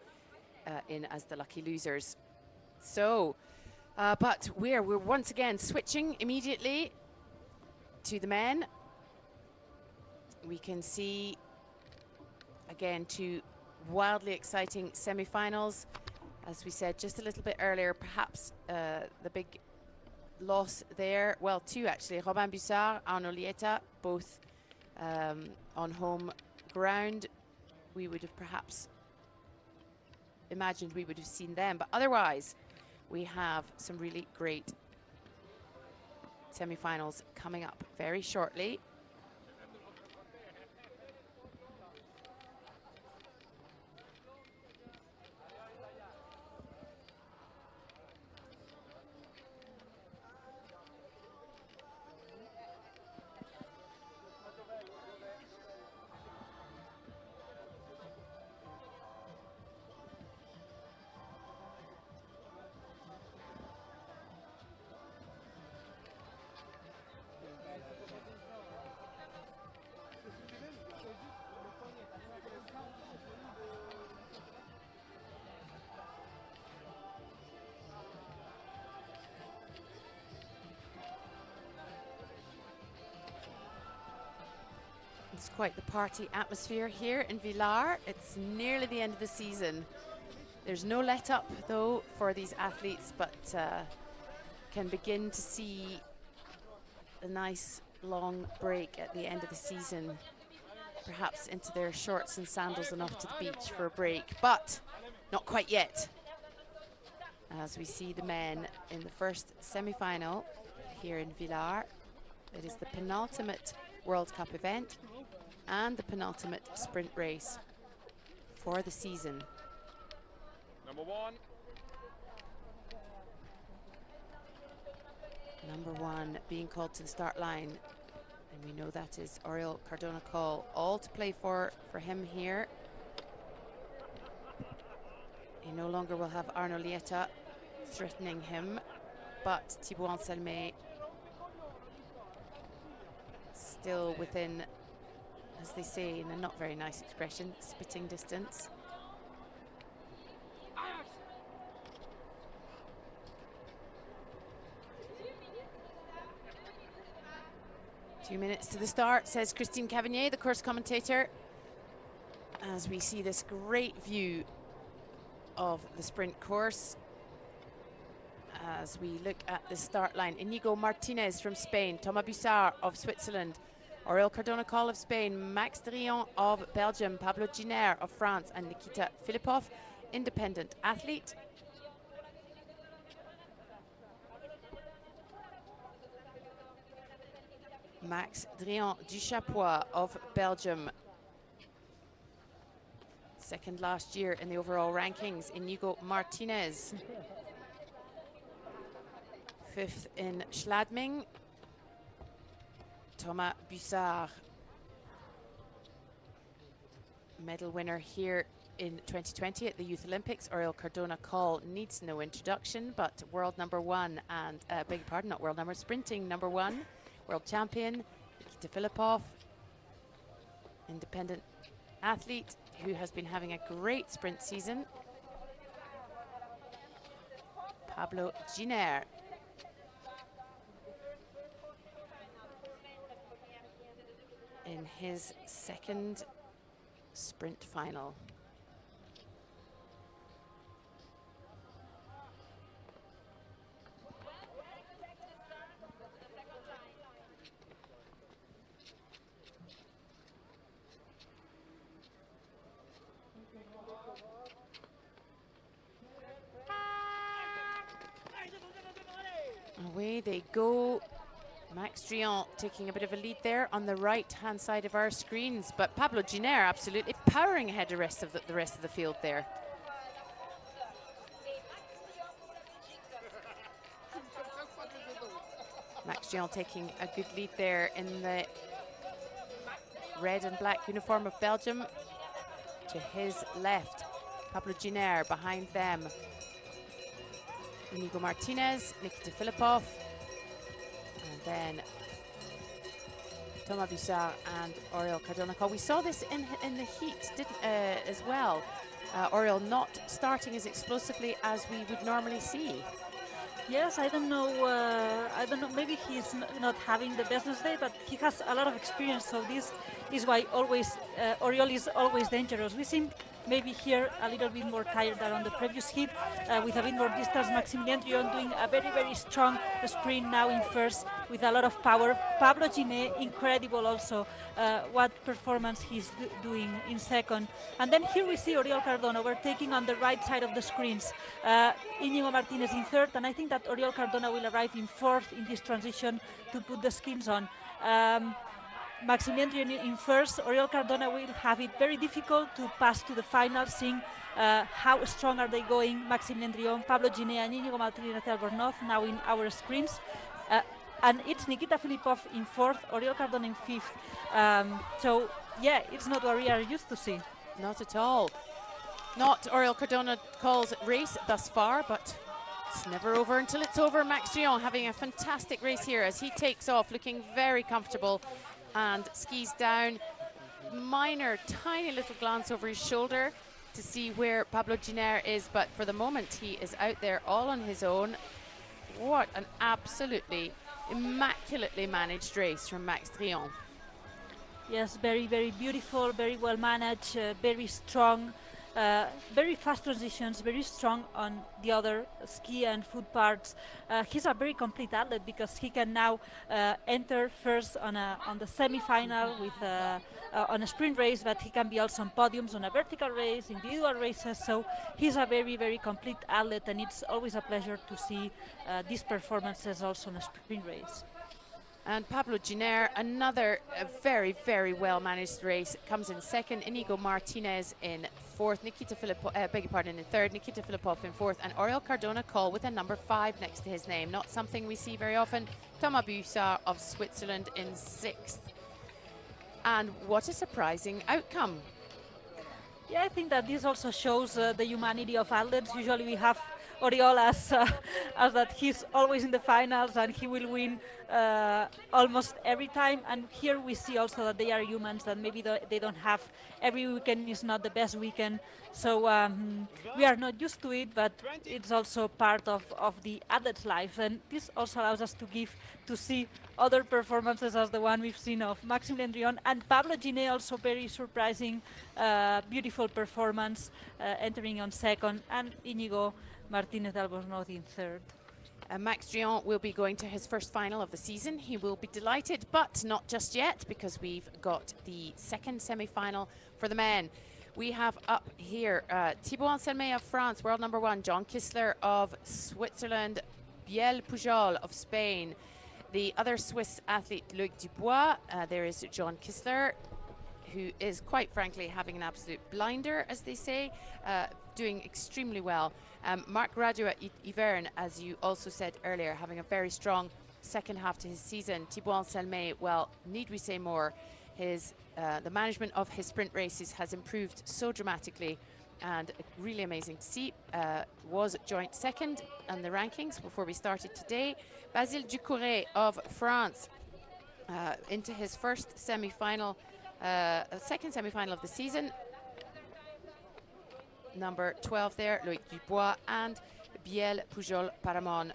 in as the lucky losers. So, but we're once again switching immediately to the men. We can see again, two wildly exciting semi-finals. As we said just a little bit earlier, perhaps the big loss there, well, two actually, Robin Bussard, Arnaud Lieta, both on home ground. We would have perhaps imagined we would have seen them, but otherwise we have some really great semi-finals coming up very shortly. It's quite the party atmosphere here in Villars. It's nearly the end of the season. There's no let up though for these athletes, but can begin to see a nice long break at the end of the season, perhaps into their shorts and sandals and off to the beach for a break, but not quite yet. As we see the men in the first semi-final here in Villars. It is the penultimate World Cup event and the penultimate sprint race for the season. Number one. Number one being called to the start line, and we know that is Oriol Cardona-Cole. All to play for him here. He no longer will have Arnaud Lieta threatening him, but Thibaut Anselmet still within as they say in a not very nice expression, spitting distance. Two minutes to the start, says Christine Cavignier, the course commentator, as we see this great view of the sprint course. As we look at the start line, Inigo Martinez from Spain, Thomas Bussard of Switzerland, Oriol Cardona-Coll of Spain, Max Drian of Belgium, Pablo Giner of France, and Nikita Filipov, independent athlete. Max Drian Duchapois of Belgium, second last year in the overall rankings. Inigo Martinez, fifth in Schladming. Thomas Bussard, medal winner here in 2020 at the Youth Olympics. Oriol Cardona-Coll needs no introduction, but world number one and, beg your pardon, not world number, sprinting number one, world champion. Nikita Filipov, independent athlete who has been having a great sprint season. Pablo Giner, in his second sprint final. Away they go. Max Drian taking a bit of a lead there on the right-hand side of our screens, but Pablo Giner absolutely powering ahead the rest of the field there. Max Drian taking a good lead there in the red and black uniform of Belgium. To his left, Pablo Giner behind them. Inigo Martinez, Nikita Filipov, and then Thomas Bussard and Oriol Cardona-Coll. We saw this in the heat as well. Oriol not starting as explosively as we would normally see. Yes, I don't know. Maybe he's not having the business day, but he has a lot of experience. So this is why always Oriol is always dangerous. We seem maybe here a little bit more tired than on the previous heat, with a bit more distance. Maximilien Drian doing a very, very strong sprint now in first with a lot of power. Pablo Giner, incredible also, what performance he's doing in second. And then here we see Oriol Cardona overtaking on the right side of the screens. Inigo Martinez in third, and I think that Oriol Cardona will arrive in fourth in this transition to put the skins on. Maximilien Drian in first. Oriol Cardona will have it very difficult to pass to the final, seeing how strong are they going. Maximilien Drian, Pablo Giner, and Inigo Martinez-Albornoz now in our screens. And it's Nikita Filipov in fourth, Oriol Cardona in fifth. So, yeah, it's not what we are used to see. Not at all. Not Oriol Cardona-Coll's race thus far, but it's never over until it's over. Max Drian having a fantastic race here as he takes off, looking very comfortable and skis down. Minor, tiny little glance over his shoulder to see where Pablo Giner is, but for the moment he is out there all on his own. What an absolutely immaculately managed race from Max Drian. Yes, very, very beautiful, very well managed, very strong, very fast transitions, very strong on the other ski and foot parts. He's a very complete athlete because he can now enter first on the semi-final with on a sprint race, but he can be also on podiums, on a vertical race, individual races. So he's a very, very complete athlete, and it's always a pleasure to see these performances also on a sprint race. And Pablo Giner, another very, very well managed race, comes in second. Inigo Martinez in fourth. Nikita Filipov, in third. Nikita Filipov in fourth. And Oriol Cardona-Coll with a number 5 next to his name. Not something we see very often. Thomas Bussard of Switzerland in sixth. And what a surprising outcome. Yeah, I think that this also shows the humanity of athletes. Usually we have Oriol as that he's always in the finals and he will win almost every time. And here we see also that they are humans, that maybe they don't have, every weekend is not the best weekend. So we are not used to it, but it's also part of the athlete's life. And this also allows us to see other performances as the one we've seen of Maxime Lendrian and Pablo Giné, also very surprising, beautiful performance, entering on second, and Íñigo Martínez Albornoz in third. Max Drian will be going to his first final of the season. He will be delighted, but not just yet, because we've got the second semi-final for the men. We have up here Thibaut Anselmet of France, world number 1, John Kissler of Switzerland, Biel Pujol of Spain. The other Swiss athlete, Loic Dubois, there is John Kissler, who is quite frankly having an absolute blinder, as they say, doing extremely well. Marc Radua Yvern, as you also said earlier, having a very strong second half to his season. Thibaut Anselmet, well, need we say more? The management of his sprint races has improved so dramatically, and really amazing to see. Was joint second on the rankings before we started today. Basile Ducouré of France into his first semi-final, second semi-final of the season. Number 12 there, Loic Dubois and Biel Pujol Paramon.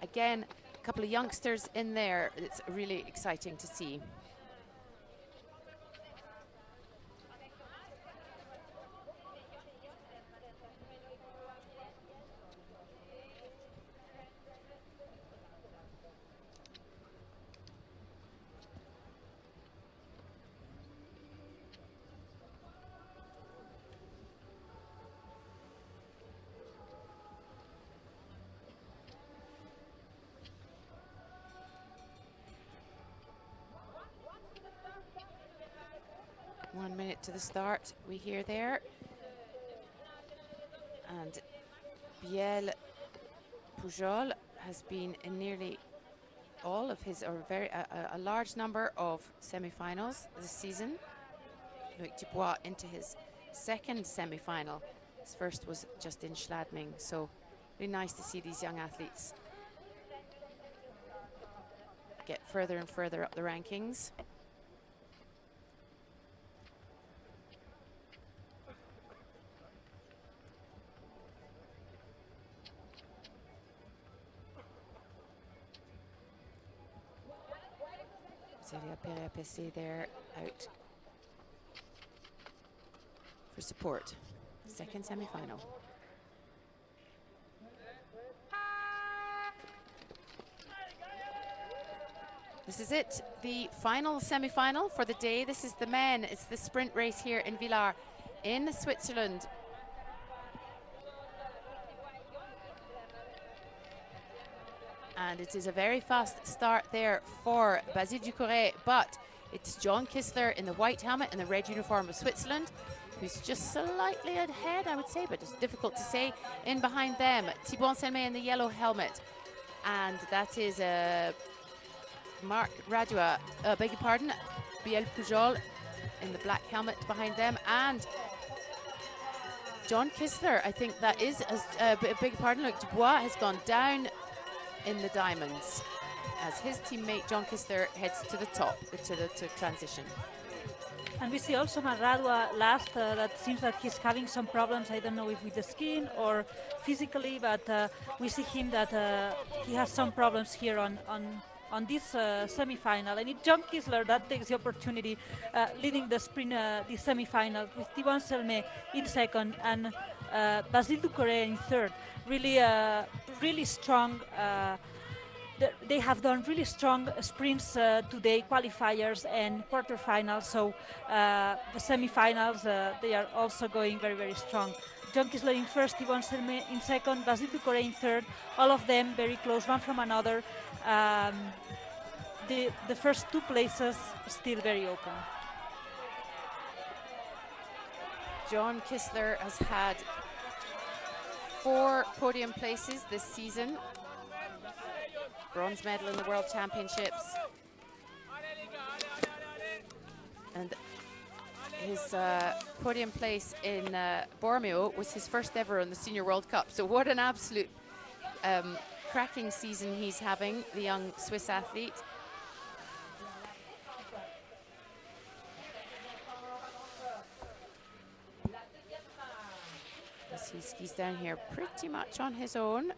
Again, a couple of youngsters in there. It's really exciting to see. One minute to the start, we hear there. And Biel Pujol has been in nearly all of his, or a large number of semi-finals this season. Loic Dubois into his second semi-final. His first was just in Schladming, so really nice to see these young athletes get further and further up the rankings. Celia Perepese there out for support. Second semi-final. This is it, the final semi-final for the day. This is the men. It's the sprint race here in Villars in Switzerland. And it is a very fast start there for Basile Ducouré, but it's John Kissler in the white helmet and the red uniform of Switzerland, who's just slightly ahead, I would say, but it's difficult to say. In behind them, Thibaut Anselmet in the yellow helmet. And that is Marc Radua, beg your pardon, Biel Pujol in the black helmet behind them. And John Kissler, I think that is, beg your pardon, Loic Dubois has gone down in the diamonds as his teammate John Kissler heads to the top, to transition. And we see also Maradua last, that seems that he's having some problems, I don't know if with the skin or physically, but we see him that he has some problems here on this semi-final. And it's John Kissler that takes the opportunity, leading the sprint, the semi-final, with Thibaut Anselmet in second and Basile Ducouré in third. Really, really strong. They have done really strong sprints today, qualifiers and quarterfinals. So the semi-finals, they are also going very, very strong. John Kissler in first, Thibaut Anselmet in second, Basile Ducouré in third. All of them very close, one from another. The first two places still very open. John Kissler has had 4 podium places this season. Bronze medal in the World Championships. And his podium place in Bormio was his first ever in the Senior World Cup. So what an absolute cracking season he's having, the young Swiss athlete. As he skis down here pretty much on his own.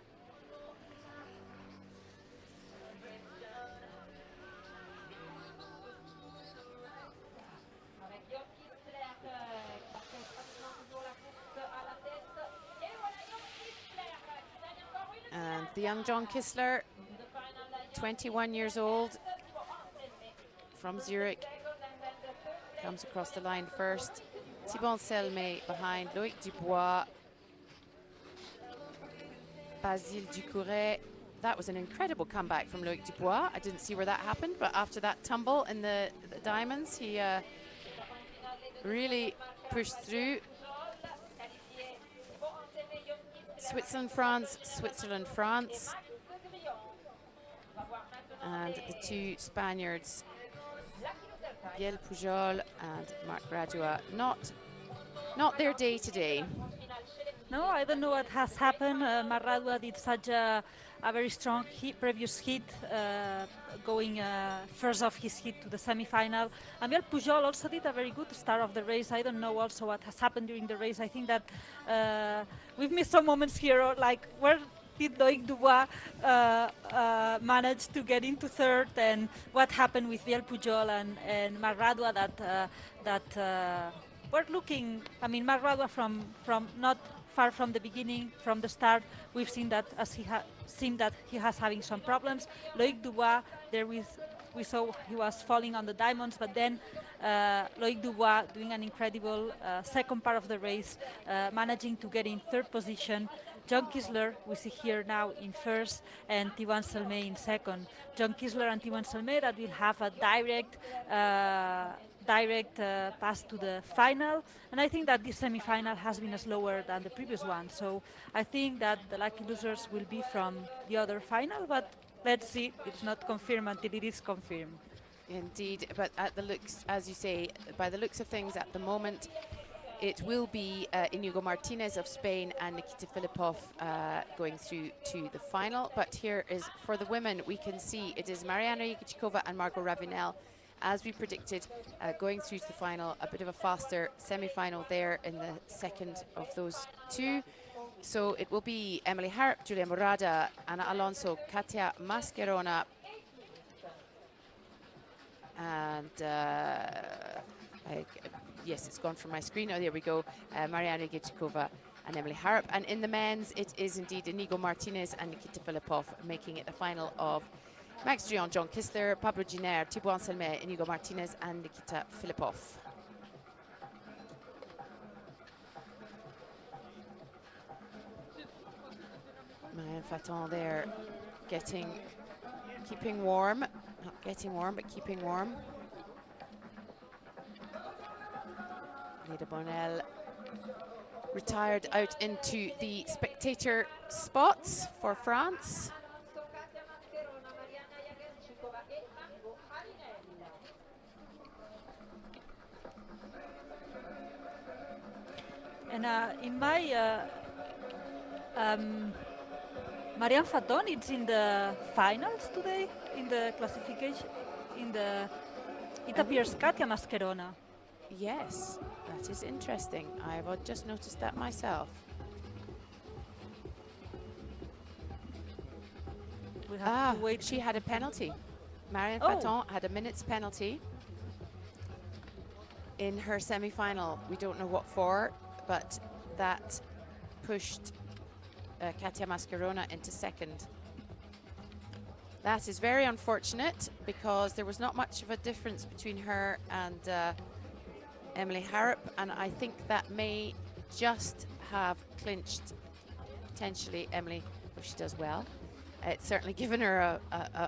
And the young John Kissler, 21 years old, from Zurich, comes across the line first. Thibaut Selmé behind, Loïc Dubois, Basile Ducouret. That was an incredible comeback from Loïc Dubois. I didn't see where that happened, but after that tumble in the diamonds, he really pushed through. Switzerland, France, Switzerland, France. And the two Spaniards, Biel Pujol and Marc Radua, not their day today. No, I don't know what has happened. Marc Radua did such a very strong previous hit, going first of his hit to the semi-final. And Biel Pujol also did a very good start of the race. I don't know also what has happened during the race. I think that we've missed some moments here, like where did Loïc Dubois manage to get into third, and what happened with Biel Pujol and Marc Radua that were looking, I mean, Marc Radua from not far from the beginning, from the start, we've seen that as he has having some problems. Loïc Dubois, we saw he was falling on the diamonds, but then Loïc Dubois doing an incredible second part of the race, managing to get in third position. John Kissler, we see here now in first, and Thibaut Selmé in second. John Kissler and Thibaut Selmé that will have a direct pass to the final, and I think that this semi-final has been slower than the previous one, so I think that the lucky losers will be from the other final, but let's see. It's not confirmed until it is confirmed. Indeed, but at the looks, as you say, by the looks of things at the moment, it will be Inigo Martinez of Spain and Nikita Filipov going through to the final. But here is, for the women, we can see it is Mariana Jegorčíková and Margot Ravenel, as we predicted, going through to the final. A bit of a faster semi-final there in the second of those two. So it will be Emily Harrop, Julia Morada, Ana Alonso, Katia Mascherona, and yes, it's gone from my screen. Oh, there we go. Mariana Jegorčíková and Emily Harrop. And in the men's, it is indeed Inigo Martinez and Nikita Filipov making it the final of Max Druon, John Kissler, Pablo Giner, Thibaut Selmé, Inigo Martinez and Nikita Filipov. Marianne Faton there keeping warm. Not getting warm, but keeping warm. Leda Bonnel retired out into the spectator spots for France. And in my Marianne Faton is in the finals today in the classification. It appears Katia Mascherona. Yes, that is interesting. I've just noticed that myself. We have to wait. She had a penalty. Marianne Faton had a minute's penalty in her semi-final. We don't know what for, but that pushed Katia Mascherona into second. That is very unfortunate because there was not much of a difference between her and Emily Harrop, and I think that may just have clinched potentially Emily if she does well. It's certainly given her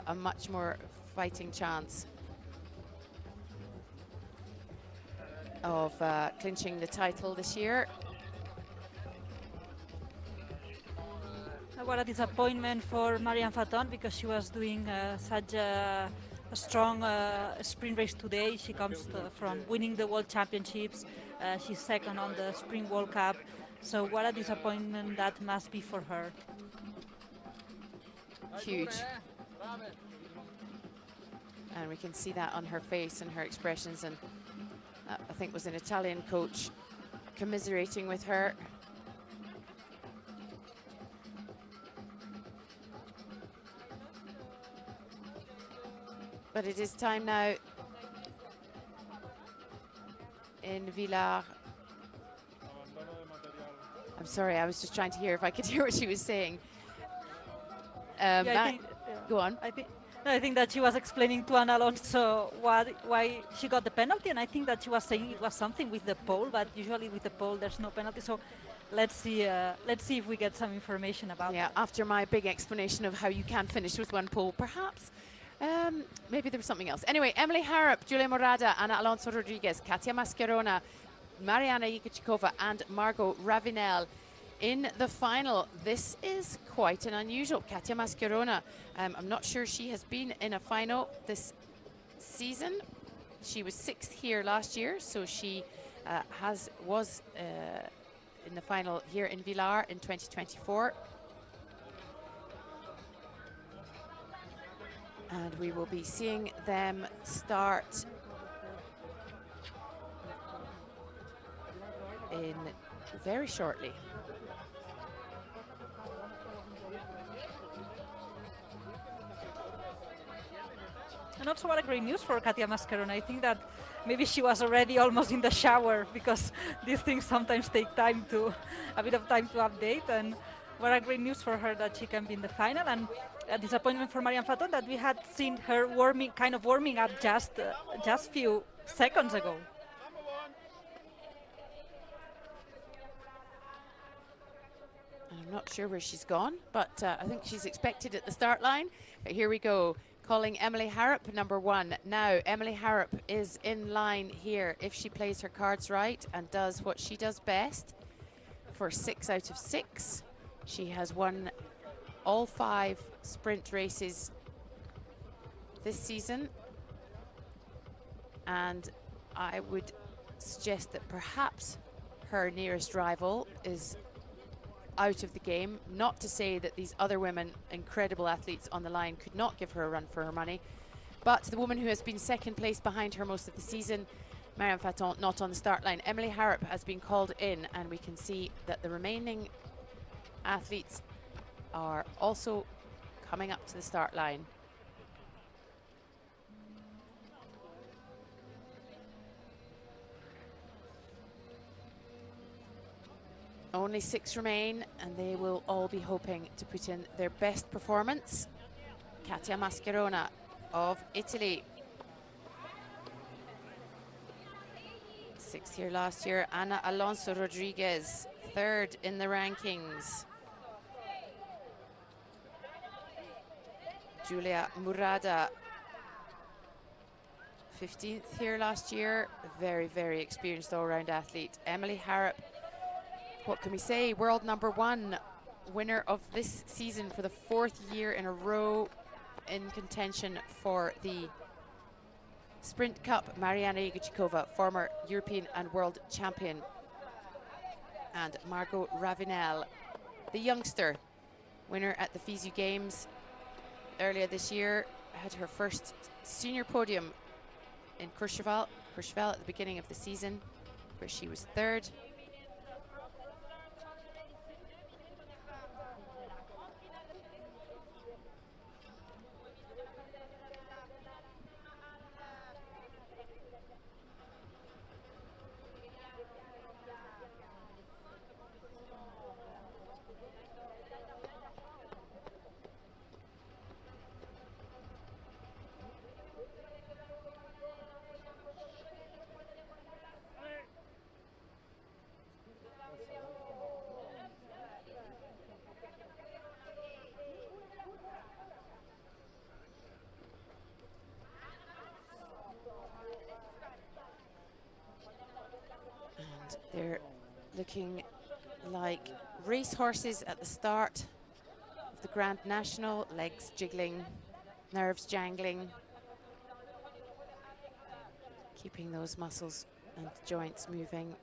a much more fighting chance of clinching the title this year. What a disappointment for Marianne Faton, because she was doing such a a strong sprint race today. She comes from winning the World Championships. She's second on the Spring World Cup. So what a disappointment that must be for her. Huge. And we can see that on her face and her expressions. And I think was an Italian coach commiserating with her. But it is time now in Villars. I'm sorry, I was just trying to hear if I could hear what she was saying. Go on. I think that she was explaining to Ana Alonso why she got the penalty, and I think that she was saying it was something with the pole, but usually with the pole there's no penalty. So let's see if we get some information about that. After my big explanation of how you can finish with one pole, perhaps maybe there was something else. Anyway, Emily Harrop, Julia Morada, Ana Alonso Rodriguez, Katia Mascherona, Mariana Jikačíková and Margot Ravinel in the final. This is quite an unusual. Katia Mascherona, I'm not sure she has been in a final this season. She was 6th here last year, so she was in the final here in Villars in 2024. And we will be seeing them start in very shortly. And also what a great news for Katia Mascherona. I think that maybe she was already almost in the shower, because these things sometimes take a bit of time to update. And what a great news for her that she can be in the final. And a disappointment for Marianne Faton that we had seen her warming up just few seconds ago. I'm not sure where she's gone, but I think she's expected at the start line. But here we go, calling Emily Harrop number 1. Now, Emily Harrop is in line here if she plays her cards right and does what she does best for 6 out of 6. She has won all 5 sprint races this season. And I would suggest that perhaps her nearest rival is out of the game. Not to say that these other women, incredible athletes on the line, could not give her a run for her money, but the woman who has been second place behind her most of the season, Marianne Faton, not on the start line. Emily Harrop has been called in, and we can see that the remaining athletes are also coming up to the start line. Only 6 remain, and they will all be hoping to put in their best performance. Katia Mascherona of Italy, 6th here last year. Ana Alonso Rodriguez, 3rd in the rankings. Julia Murada, 15th here last year. Very, very experienced all-round athlete. Emily Harrop, what can we say? World number 1, winner of this season for the 4th year in a row, in contention for the Sprint Cup. Mariana Jikačíková, former European and World Champion. And Margot Ravinel, the youngster, winner at the FISU Games earlier this year, had her first senior podium in Courchevel at the beginning of the season, where she was 3rd. They're looking like racehorses at the start of the Grand National, legs jiggling, nerves jangling. keeping those muscles and joints moving.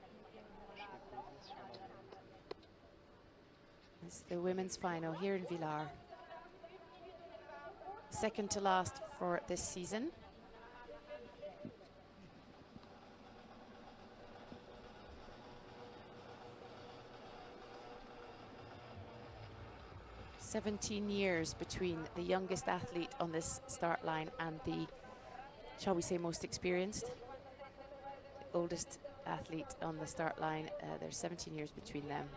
It's the women's final here in Villars. Second to last for this season. "17 years between the youngest athlete on this start line and the, shall we say, most experienced, the oldest athlete on the start line. There's 17 years between them.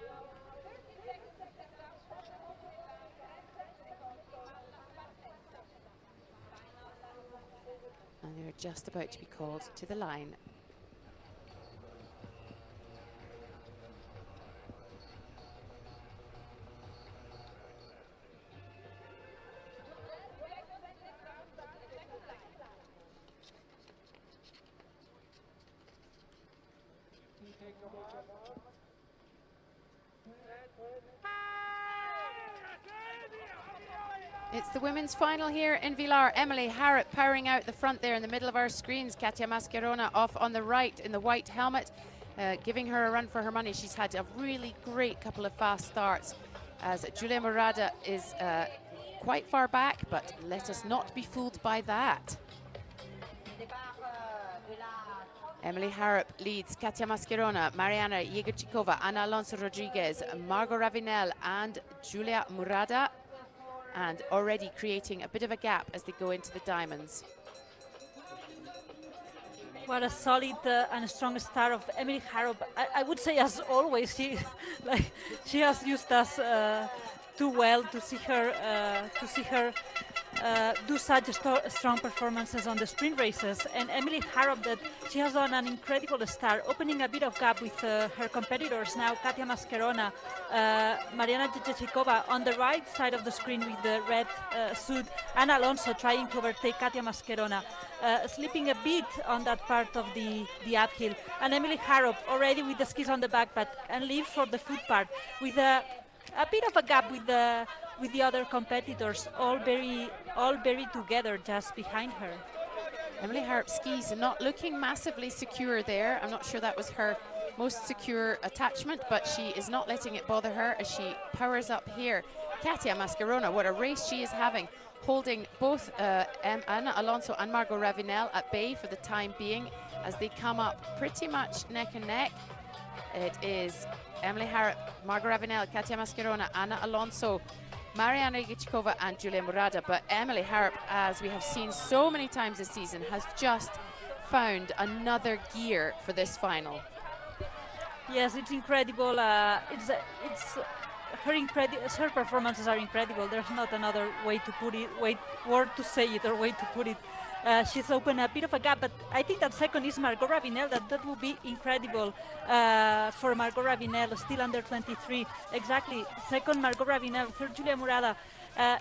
And they're just about to be called to the line. It's the women's final here in Villars. Emily Harrop powering out the front there in the middle of our screens. Katia Mascherona off on the right in the white helmet, giving her a run for her money. She's had a really great couple of fast starts, as Giulia Murada is quite far back, but let us not be fooled by that. Emily Harrop leads Katia Mascherona, Mariana Jegorčíková, Ana Alonso Rodriguez, Margot Ravinel and Giulia Murada, and already creating a bit of a gap as they go into the diamonds. What a solid and strong start of Emily Harrop. I would say, as always, she has used us too well to see her do such strong performances on the sprint races. And Emily Harrop, that she has done an incredible start, opening a bit of gap with her competitors now. Katia Mascherona, Mariana Jegorčíková on the right side of the screen with the red suit, and Alonso trying to overtake Katia Mascherona, slipping a bit on that part of the uphill. And Emily Harrop already with the skis on the back, but can leave for the foot part with a bit of a gap with the other competitors, all very together just behind her. Emily Harrop's skis are not looking massively secure there. I'm not sure that was her most secure attachment, but she is not letting it bother her as she powers up here. Katia Mascherona, what a race she is having, holding both Ana Alonso and Margot Ravinel at bay for the time being as they come up pretty much neck and neck. It is Emily Harrop, Margot Ravinel, Katia Mascherona, Ana Alonso, Mariana Jegorčíková and Giulia Murada. But Emily Harrop, as we have seen so many times this season, has just found another gear for this final. Yes, it's incredible. Her performances are incredible. There's not another way to put it, word to say it or way to put it. She's opened a bit of a gap, but I think that second is Margot Ravinel. That would be incredible for Margot Ravinel, still under 23. Exactly, second Margot Ravinel, third Giulia Murada.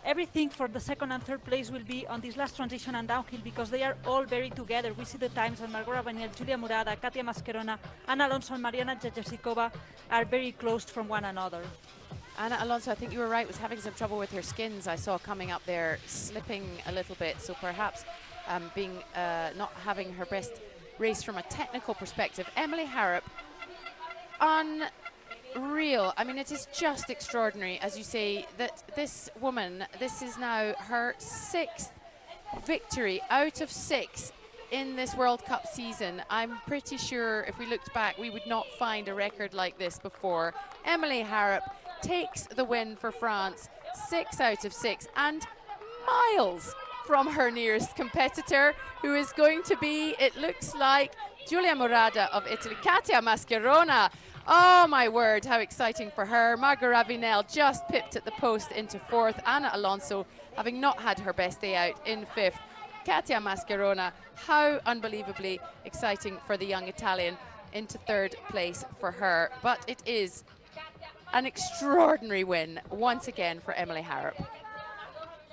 Everything for the second and third place will be on this last transition and downhill because they are all very together. We see the times on Margot Ravinel, Giulia Murada, Katia Mascherona, Ana Alonso and Mariana Jegorčíková are very close from one another. Ana Alonso, I think you were right, was having some trouble with her skins. I saw coming up there, slipping a little bit. So perhaps not having her best race from a technical perspective. Emily Harrop, unreal. I mean, it is just extraordinary, as you say, that this woman, this is now her 6th victory out of 6 in this World Cup season. I'm pretty sure if we looked back, we would not find a record like this before. Emily Harrop takes the win for France, 6 out of 6, and miles from her nearest competitor, who is going to be, it looks like, Giulia Murada of Italy. Katia Mascherona, oh my word, how exciting for her. Margot Ravinel just pipped at the post into 4th. Ana Alonso, having not had her best day out, in 5th. Katia Mascherona, how unbelievably exciting for the young Italian, into 3rd place for her. But it is an extraordinary win once again for Emily Harrop.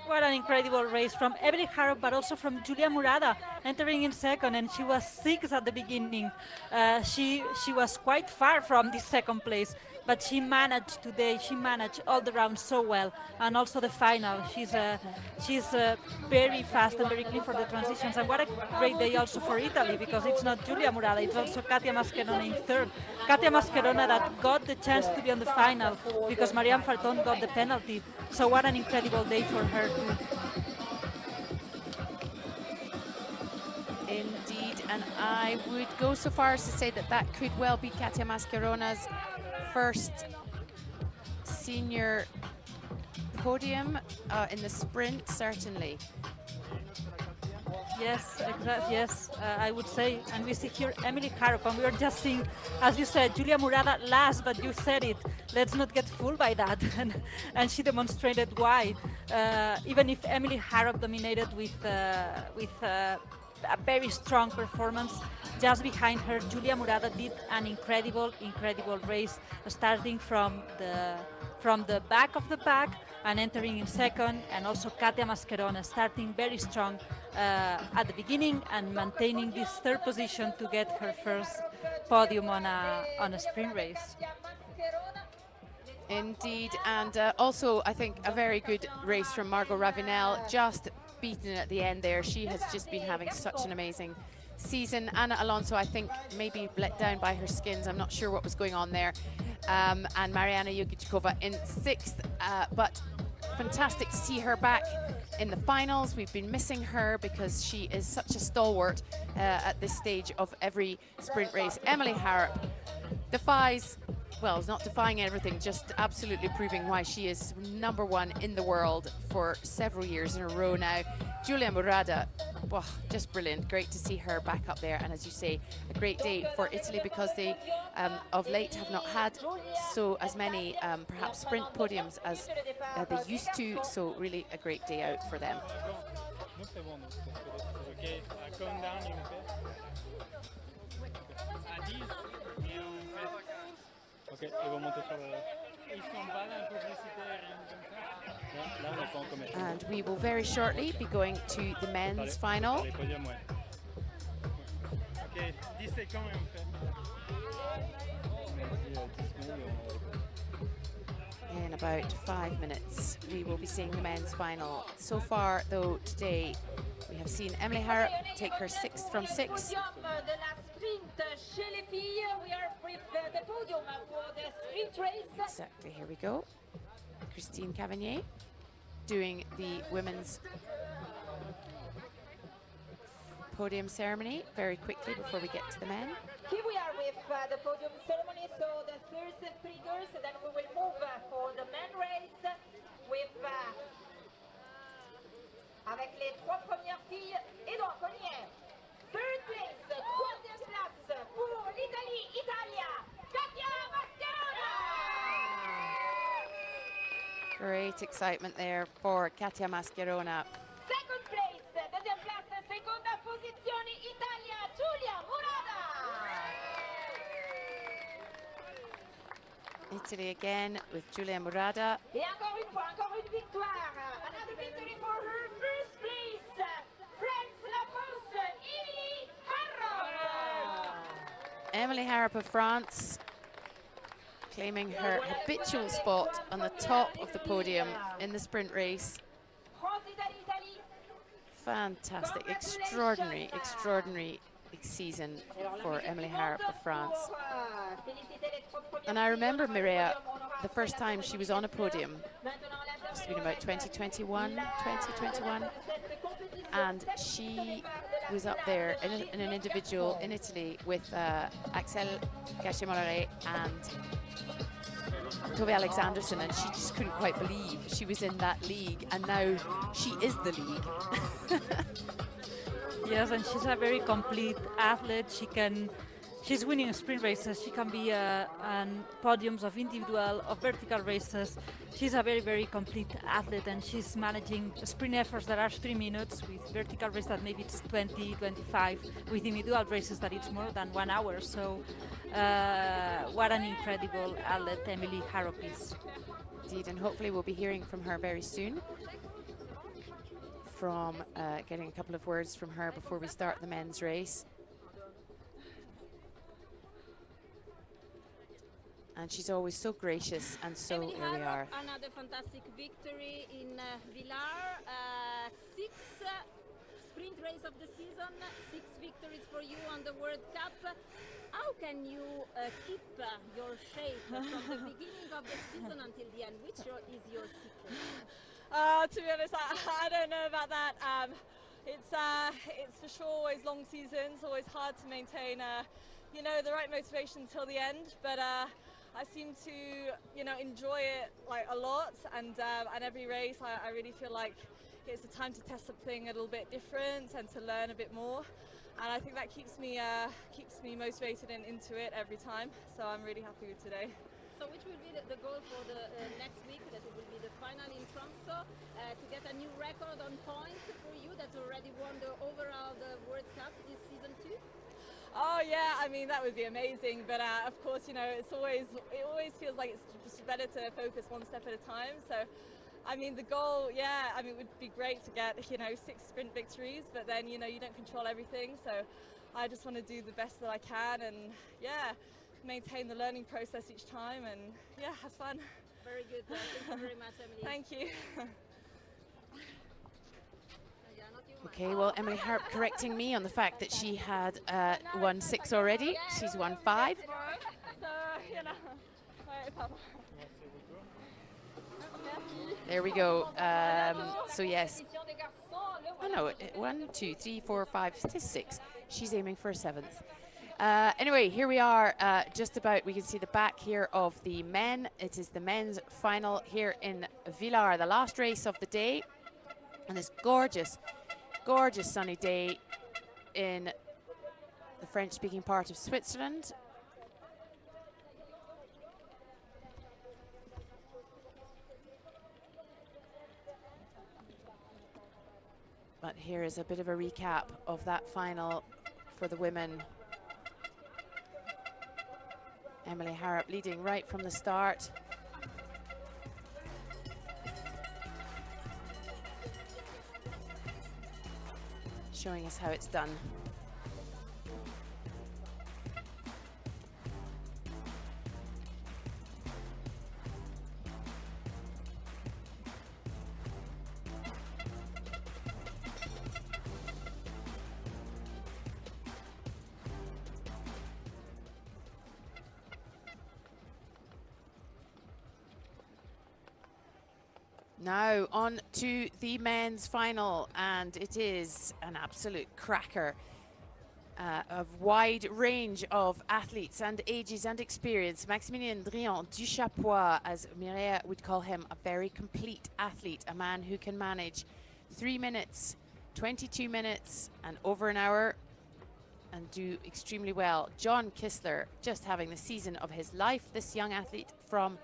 What an incredible race from Emily Harrop, but also from Giulia Murada. entering in second, and she was sixth at the beginning. She was quite far from the second place, but she managed today. She managed all the rounds so well, and also the final. She's very fast and very clean for the transitions. And what a great day also for Italy, because it's not Giulia Murata, it's also Katia Mascherona in third. Katia Mascherona that got the chance to be on the final because Marianne Falton got the penalty. So what an incredible day for her too. Indeed, and I would go so far as to say that that could well be Katia Mascherona's first senior podium in the sprint, certainly. Yes, exactly. Yes, I would say. And we see here Emily Harrop, and we are just seeing, as you said, Giulia Murata last, but you said it. Let's not get fooled by that. And she demonstrated why. Even if Emily Harrop dominated with a very strong performance, just behind her, Giulia Murata did an incredible race, starting from the back of the pack and entering in second, and also Katia Mascherona starting very strong at the beginning and maintaining this third position to get her first podium on a sprint race. Indeed, and also I think a very good race from Margot Ravenel, just beaten at the end there. She has just been having such an amazing season. Anna Alonso, I think, maybe let down by her skins. I'm not sure what was going on there. And Mariana Jurgičková in sixth, but fantastic to see her back in the finals. We've been missing her because she is such a stalwart at this stage of every sprint race. Emily Harrop defies, well, not defying everything, just absolutely proving why she is #1 in the world for several years in a row now. Giulia Murata, well, just brilliant. Great to see her back up there. And as you say, a great day for Italy because they, of late, have not had as many, perhaps, sprint podiums as they used to. So really a great day out for them. And we will very shortly be going to the men's final. In about 5 minutes, we will be seeing the men's final. So far, though, today, we have seen Emily Harrop take her 6th from 6. Exactly, here we go. Christine Cavagnier doing the women's podium ceremony very quickly before we get to the men. Here we are with the podium ceremony, so the first 3 girls, then we will move for the men race with avec les 3 premières filles. Et donc on y est. Third place, 3e place pour l'Italie, Italia, Katia Mascherona. Great excitement there for Katia Mascherona. Second place, 2e place, seconda posizione, Italia, Giulia Murata. Italy again with Giulia Murata. Et encore une fois, encore une victoire. Another victory for her. First place, France La Poste, Emily Harrop. Emily Harrop of France claiming her habitual spot on the top of the podium in the sprint race. Fantastic, extraordinary season for Emily Harrop of France. And I remember Mireia, the first time she was on a podium, must have been about 2021, and she was up there in an individual in Italy with Axel Gachemolare and Tove Alexanderson, and she just couldn't quite believe she was in that league, and now she is the league. Yes, and she's a very complete athlete. She's winning sprint races. She can be on podiums of individual, of vertical races. She's a very complete athlete, and she's managing sprint efforts that are 3 minutes, with vertical race that maybe it's 20, 25, with individual races that it's more than 1 hour. So what an incredible athlete Emily Harrop is. Indeed, and hopefully we'll be hearing from her very soon. from getting a couple of words from her before we start the men's race. And she's always so gracious, and so here we are. Another fantastic victory in Villars. 6 sprint race of the season, 6 victories for you on the World Cup. How can you keep your shape from the beginning of the season until the end? Which is your secret? To be honest, I don't know about that. It's for sure always long seasons, always hard to maintain, you know, the right motivation till the end. But I seem to, you know, enjoy it like a lot, and every race I really feel like it's a time to test something a little bit different and to learn a bit more. And I think that keeps me motivated and into it every time. So I'm really happy with today. So which will be the goal for the next week, that it will be the final in Tromsø, to get a new record on points for you that already won the overall World Cup this season too? Oh yeah, I mean that would be amazing, but of course, you know, it always feels like it's just better to focus one step at a time. So I mean the goal, yeah, I mean it would be great to get, you know, 6 sprint victories, but then, you know, you don't control everything, so I just want to do the best that I can, and yeah, maintain the learning process each time, and yeah, have fun. Very good. Thank you very much, Emily. Thank you. Okay, well, Emily Harp correcting me on the fact that she had won 6 already. She's won 5. So, you know, There we go. So yes. Oh no, 1, 2, 3, 4, 5, 6. She's aiming for a 7th. Anyway, here we are, just about, we can see the back here of the men. It is the men's final here in Villars, the last race of the day. And this gorgeous, gorgeous sunny day in the French-speaking part of Switzerland. But here is a bit of a recap of that final for the women. Emily Harrop leading right from the start. Showing us how it's done. Now on to the men's final, and it is an absolute cracker. A wide range of athletes and ages and experience. Maximilien Drian du Chapois, as Mireia would call him, a very complete athlete, a man who can manage 3 minutes, 22 minutes and over an hour and do extremely well. John Kistler just having the season of his life, this young athlete from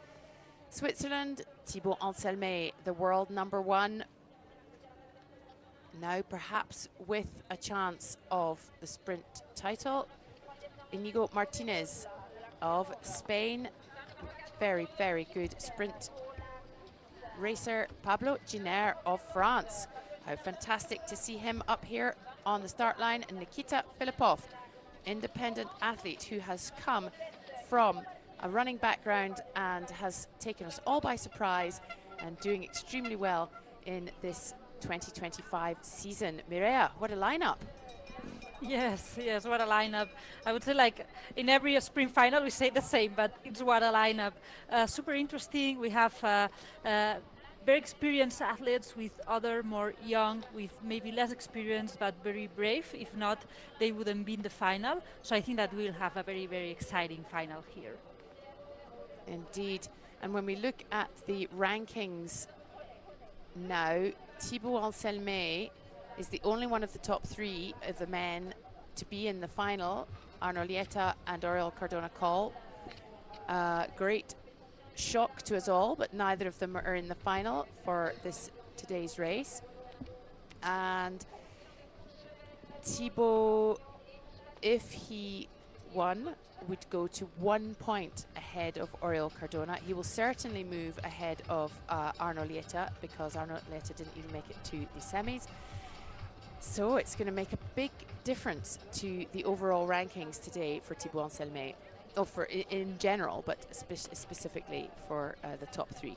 Switzerland. Thibaut Anselmet, the world #1. Now perhaps with a chance of the sprint title. Inigo Martinez of Spain, very, very good sprint racer. Pablo Giner of France. How fantastic to see him up here on the start line. And Nikita Filipov, independent athlete who has come from a running background and has taken us all by surprise and doing extremely well in this 2025 season. Mireia, what a lineup. Yes, yes, what a lineup. I would say, like, in every sprint final we say the same, but it's what a lineup. Super interesting. We have very experienced athletes with other more young, with maybe less experience, but very brave. If not, they wouldn't be in the final. So I think that we'll have a very, very exciting final here. Indeed. And when we look at the rankings now, Thibaut Anselmet is the only one of the top 3 of the men to be in the final. Arno Lieta and Oriol Cardona-Coll. Great shock to us all, but neither of them are in the final for today's race. And Thibaut, if he won would go to 1 point ahead of Oriol Cardona. He will certainly move ahead of Arno Lieta, because Arno Lieta didn't even make it to the semis. So it's going to make a big difference to the overall rankings today for Thibaut Anselmet. Oh, for in general, but specifically for the top three.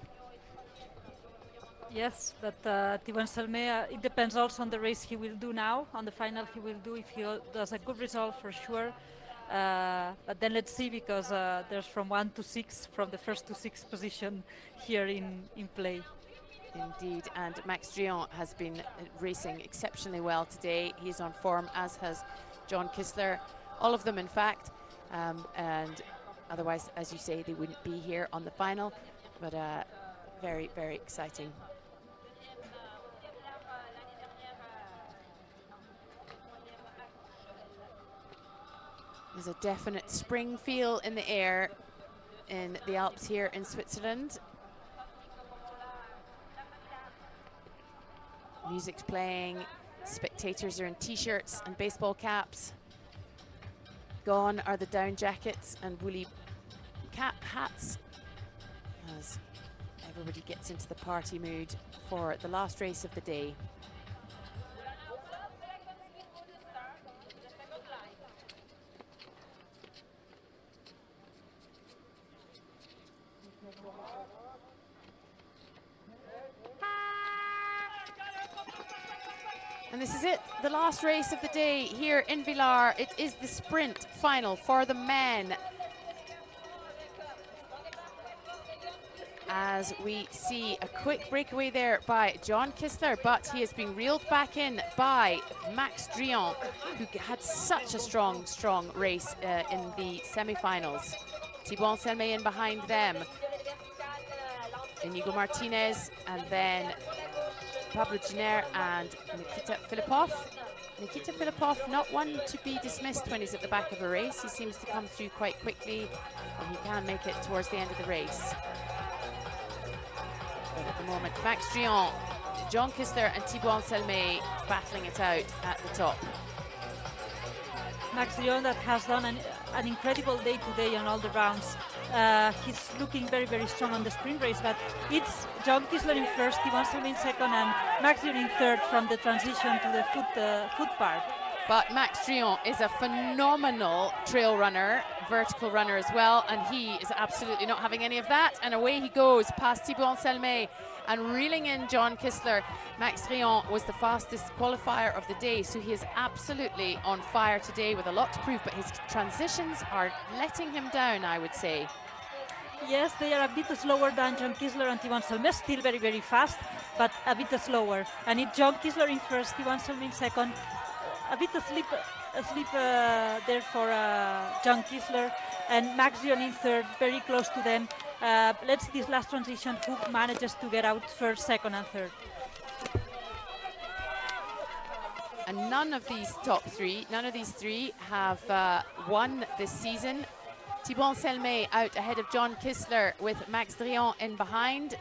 Yes, but Thibaut Anselmet, it depends also on the race he will do now. On the final he will do, if he does a good result, for sure. But then let's see, because there's from 1 to 6, from the first to 6th position here in play. Indeed, and Max Drian has been racing exceptionally well today. He's on form, as has John Kissler, all of them in fact, and otherwise, as you say, they wouldn't be here on the final, but very, very exciting. There's a definite spring feel in the air in the Alps here in Switzerland. Music's playing, spectators are in t-shirts and baseball caps. Gone are the down jackets and woolly cap hats, as everybody gets into the party mood for the last race of the day. And this is it, the last race of the day here in Villars. It is the sprint final for the men. As we see a quick breakaway there by John Kissler, but he is being reeled back in by Max Drian, who had such a strong race in the semi-finals. Thibaut Anselmet in behind them. Inigo Martinez, and then Pablo Giner and Nikita Filipov. Nikita Filipov, not one to be dismissed when he's at the back of a race. He seems to come through quite quickly, and he can make it towards the end of the race. But at the moment, Max Drian, John Kissler and Thibaut Anselmet battling it out at the top. Max Drian, that has done an incredible day today on all the rounds. He's looking very, very strong on the sprint race, but it's John Kissler in first, Thibaut Anselmet in second, and Max Drian in third from the transition to the foot part. But Max Drian is a phenomenal trail runner, vertical runner as well, and he is absolutely not having any of that. And away he goes past Thibaut Anselmet and reeling in John Kissler. Max Drian was the fastest qualifier of the day, so he is absolutely on fire today with a lot to prove, but his transitions are letting him down, I would say. Yes, they are a bit slower than John Kissler and Thibaut Anselmet, still very, very fast, but a bit slower. And it's John Kissler in first, Thibaut Anselmet in second. A bit asleep there for John Kissler, and Max Drian in third, very close to them. Let's see this last transition, who manages to get out first, second and third. And none of these three have won this season. Thibaut Anselmet out ahead of John Kissler with Max Drian in behind.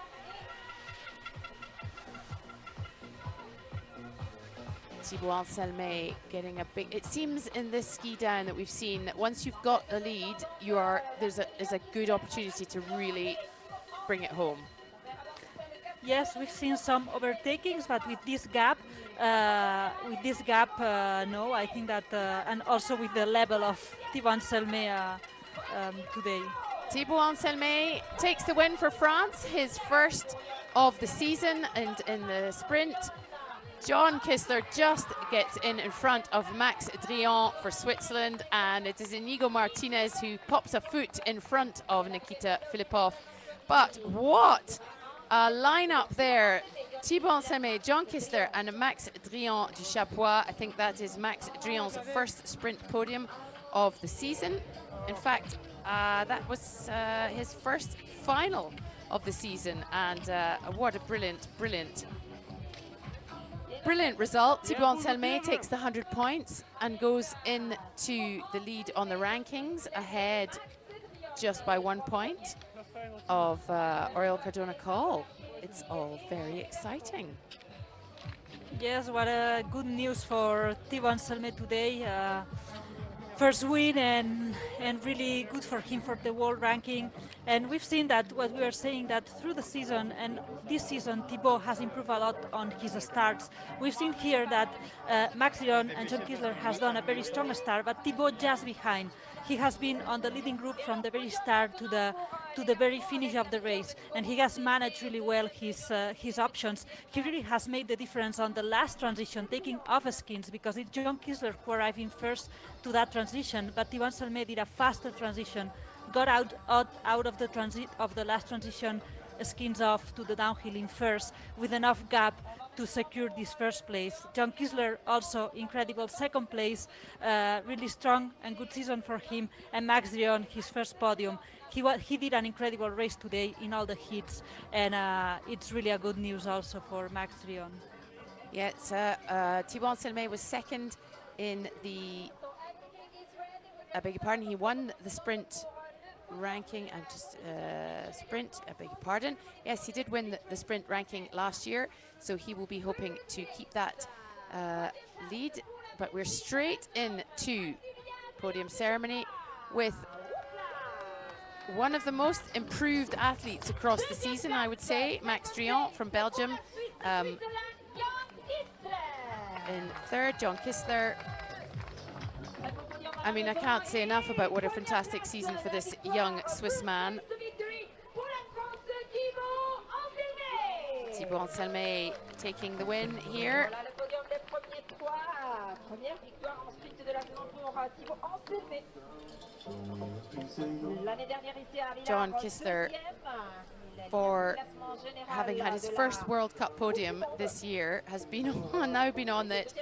Thibaut Anselmet getting a big, it seems in this ski down that we've seen that once you've got a lead, there's a good opportunity to really bring it home. Yes, we've seen some overtakings, but with this gap, no, I think that, and also with the level of Thibaut Anselmet today. Thibaut Anselmet takes the win for France, his first of the season, and in the sprint. John Kissler just gets in front of Max Drian for Switzerland, and it is Inigo Martinez who pops a foot in front of Nikita Filipov. But what a lineup there. Thibaut Anselmet, John Kissler and Max Drian du Chapois. I think that is Max Drian's first sprint podium of the season. In fact, that was his first final of the season, and what a brilliant result. Thibaut Anselmet takes the 100 points and goes into the lead on the rankings, ahead just by 1 point of Oriol Cardona Call. It's all very exciting. Yes, what a good news for Thibaut Anselmet today. first win, and really good for him for the world ranking. And we've seen that what we are saying, that through the season and this season, Thibaut has improved a lot on his starts. We've seen here that Max Dion and John Kisler has done a very strong start, but Thibaut just behind. He has been on the leading group from the very start to the very finish of the race, and he has managed really well his options. He really has made the difference on the last transition, taking off skins, because it's John Kisler who arrived in first to that transition, but Thibaut Salmé did a faster transition, got out of the last transition, skins off to the downhill in first with enough gap to secure this first place. John Kisler also incredible second place, really strong and good season for him. And Max Dion, his first podium. He did an incredible race today in all the heats, and it's really a good news also for Max Dion. Yes, Thibaut Salmé was second in the, I beg your pardon, he won the sprint ranking and just sprint, I beg your pardon. Yes, he did win the sprint ranking last year, so he will be hoping to keep that lead. But we're straight into podium ceremony with one of the most improved athletes across the season, I would say, Max Dion from Belgium. In third, John Kisler. I mean, I can't say enough about what a fantastic season for this young Swiss man. Thibaut Salmé taking the win here. John Kisler, for having had his first World Cup podium this year, has been on, now been on it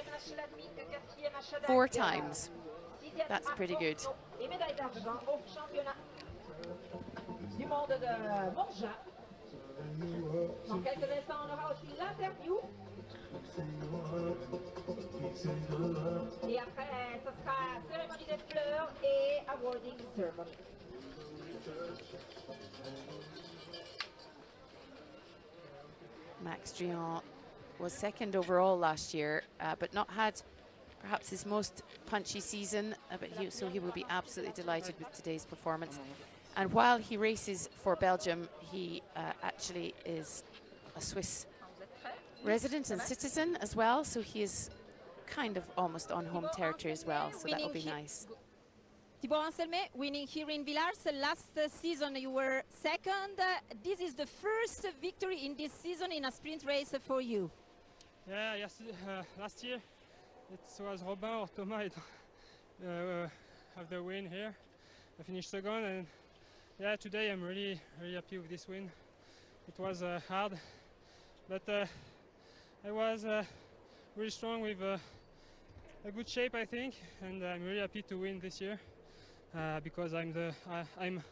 4 times. That's pretty good. Et après, ce sera cérémonie des fleurs et awarding ceremony. Max Dion was second overall last year, but not had perhaps his most punchy season, so he will be absolutely delighted with today's performance. And while he races for Belgium, he actually is a Swiss resident and citizen as well, so he is kind of almost on home territory as well, so that will be nice. Thibaut Salmé winning here in Villars. Last season you were second. This is the first victory in this season in a sprint race for you. Yeah, yes, last year it was Robin or Thomas have the win here. I finished second, and yeah, today I'm really happy with this win. It was hard, but I was really strong with a good shape, I think, and I'm really happy to win this year because I'm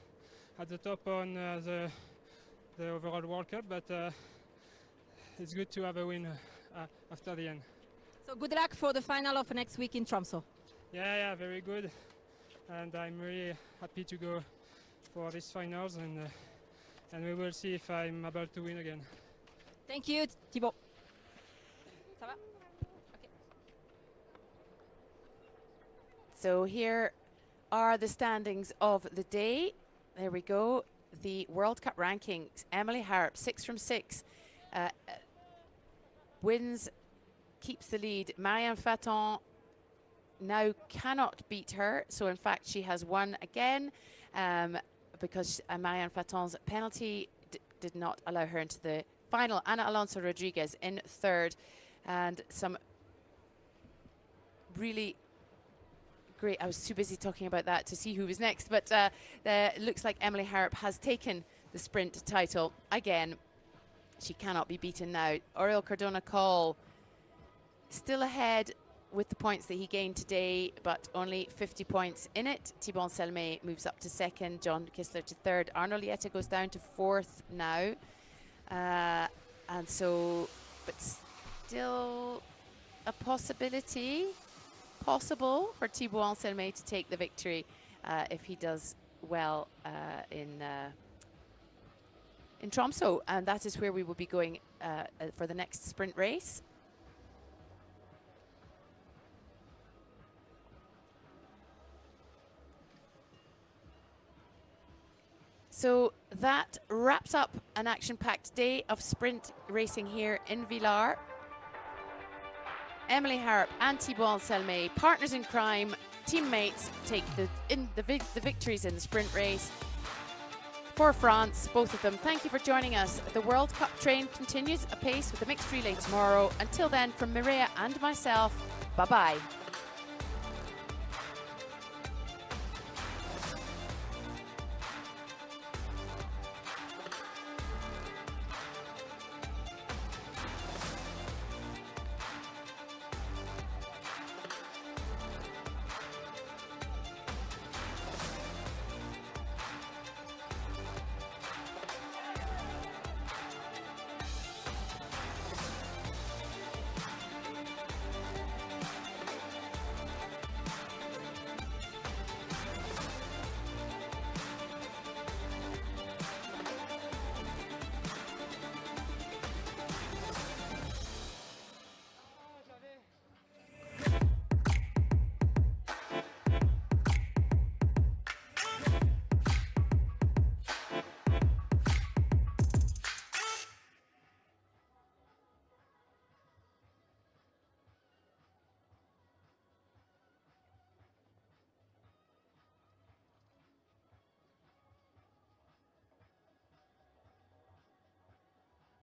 at the top on the overall World Cup, but it's good to have a win after the end. So good luck for the final of next week in Tromsø. Yeah, very good, and I'm really happy to go for these finals, and we will see if I'm able to win again. Thank you, Thibaut. Ça va? Okay. So here are the standings of the day. There we go. The World Cup rankings. Emily Harrop, 6 from 6. Wins, keeps the lead. Marianne Faton now cannot beat her. So in fact, she has won again because Marianne Faton's penalty did not allow her into the final. Ana Alonso Rodriguez in third, and some really great, I was too busy talking about that to see who was next, but it looks like Emily Harrop has taken the sprint title again. She cannot be beaten now. Oriol Cardona-Call still ahead with the points that he gained today, but only 50 points in it. Thibaut Salmé moves up to second, John Kisler to third. Arno Lieta goes down to fourth now. And so, but still a possible for Thibaut Salmé to take the victory if he does well in Tromsø, and that is where we will be going for the next sprint race. So that wraps up an action-packed day of sprint racing here in Villars. Emily Harp and Thibault Selmay, partners in crime, teammates, take the victories in the sprint race. For France, both of them, thank you for joining us. The World Cup train continues apace with the mixed relay tomorrow. Until then, from Mireia and myself, bye-bye.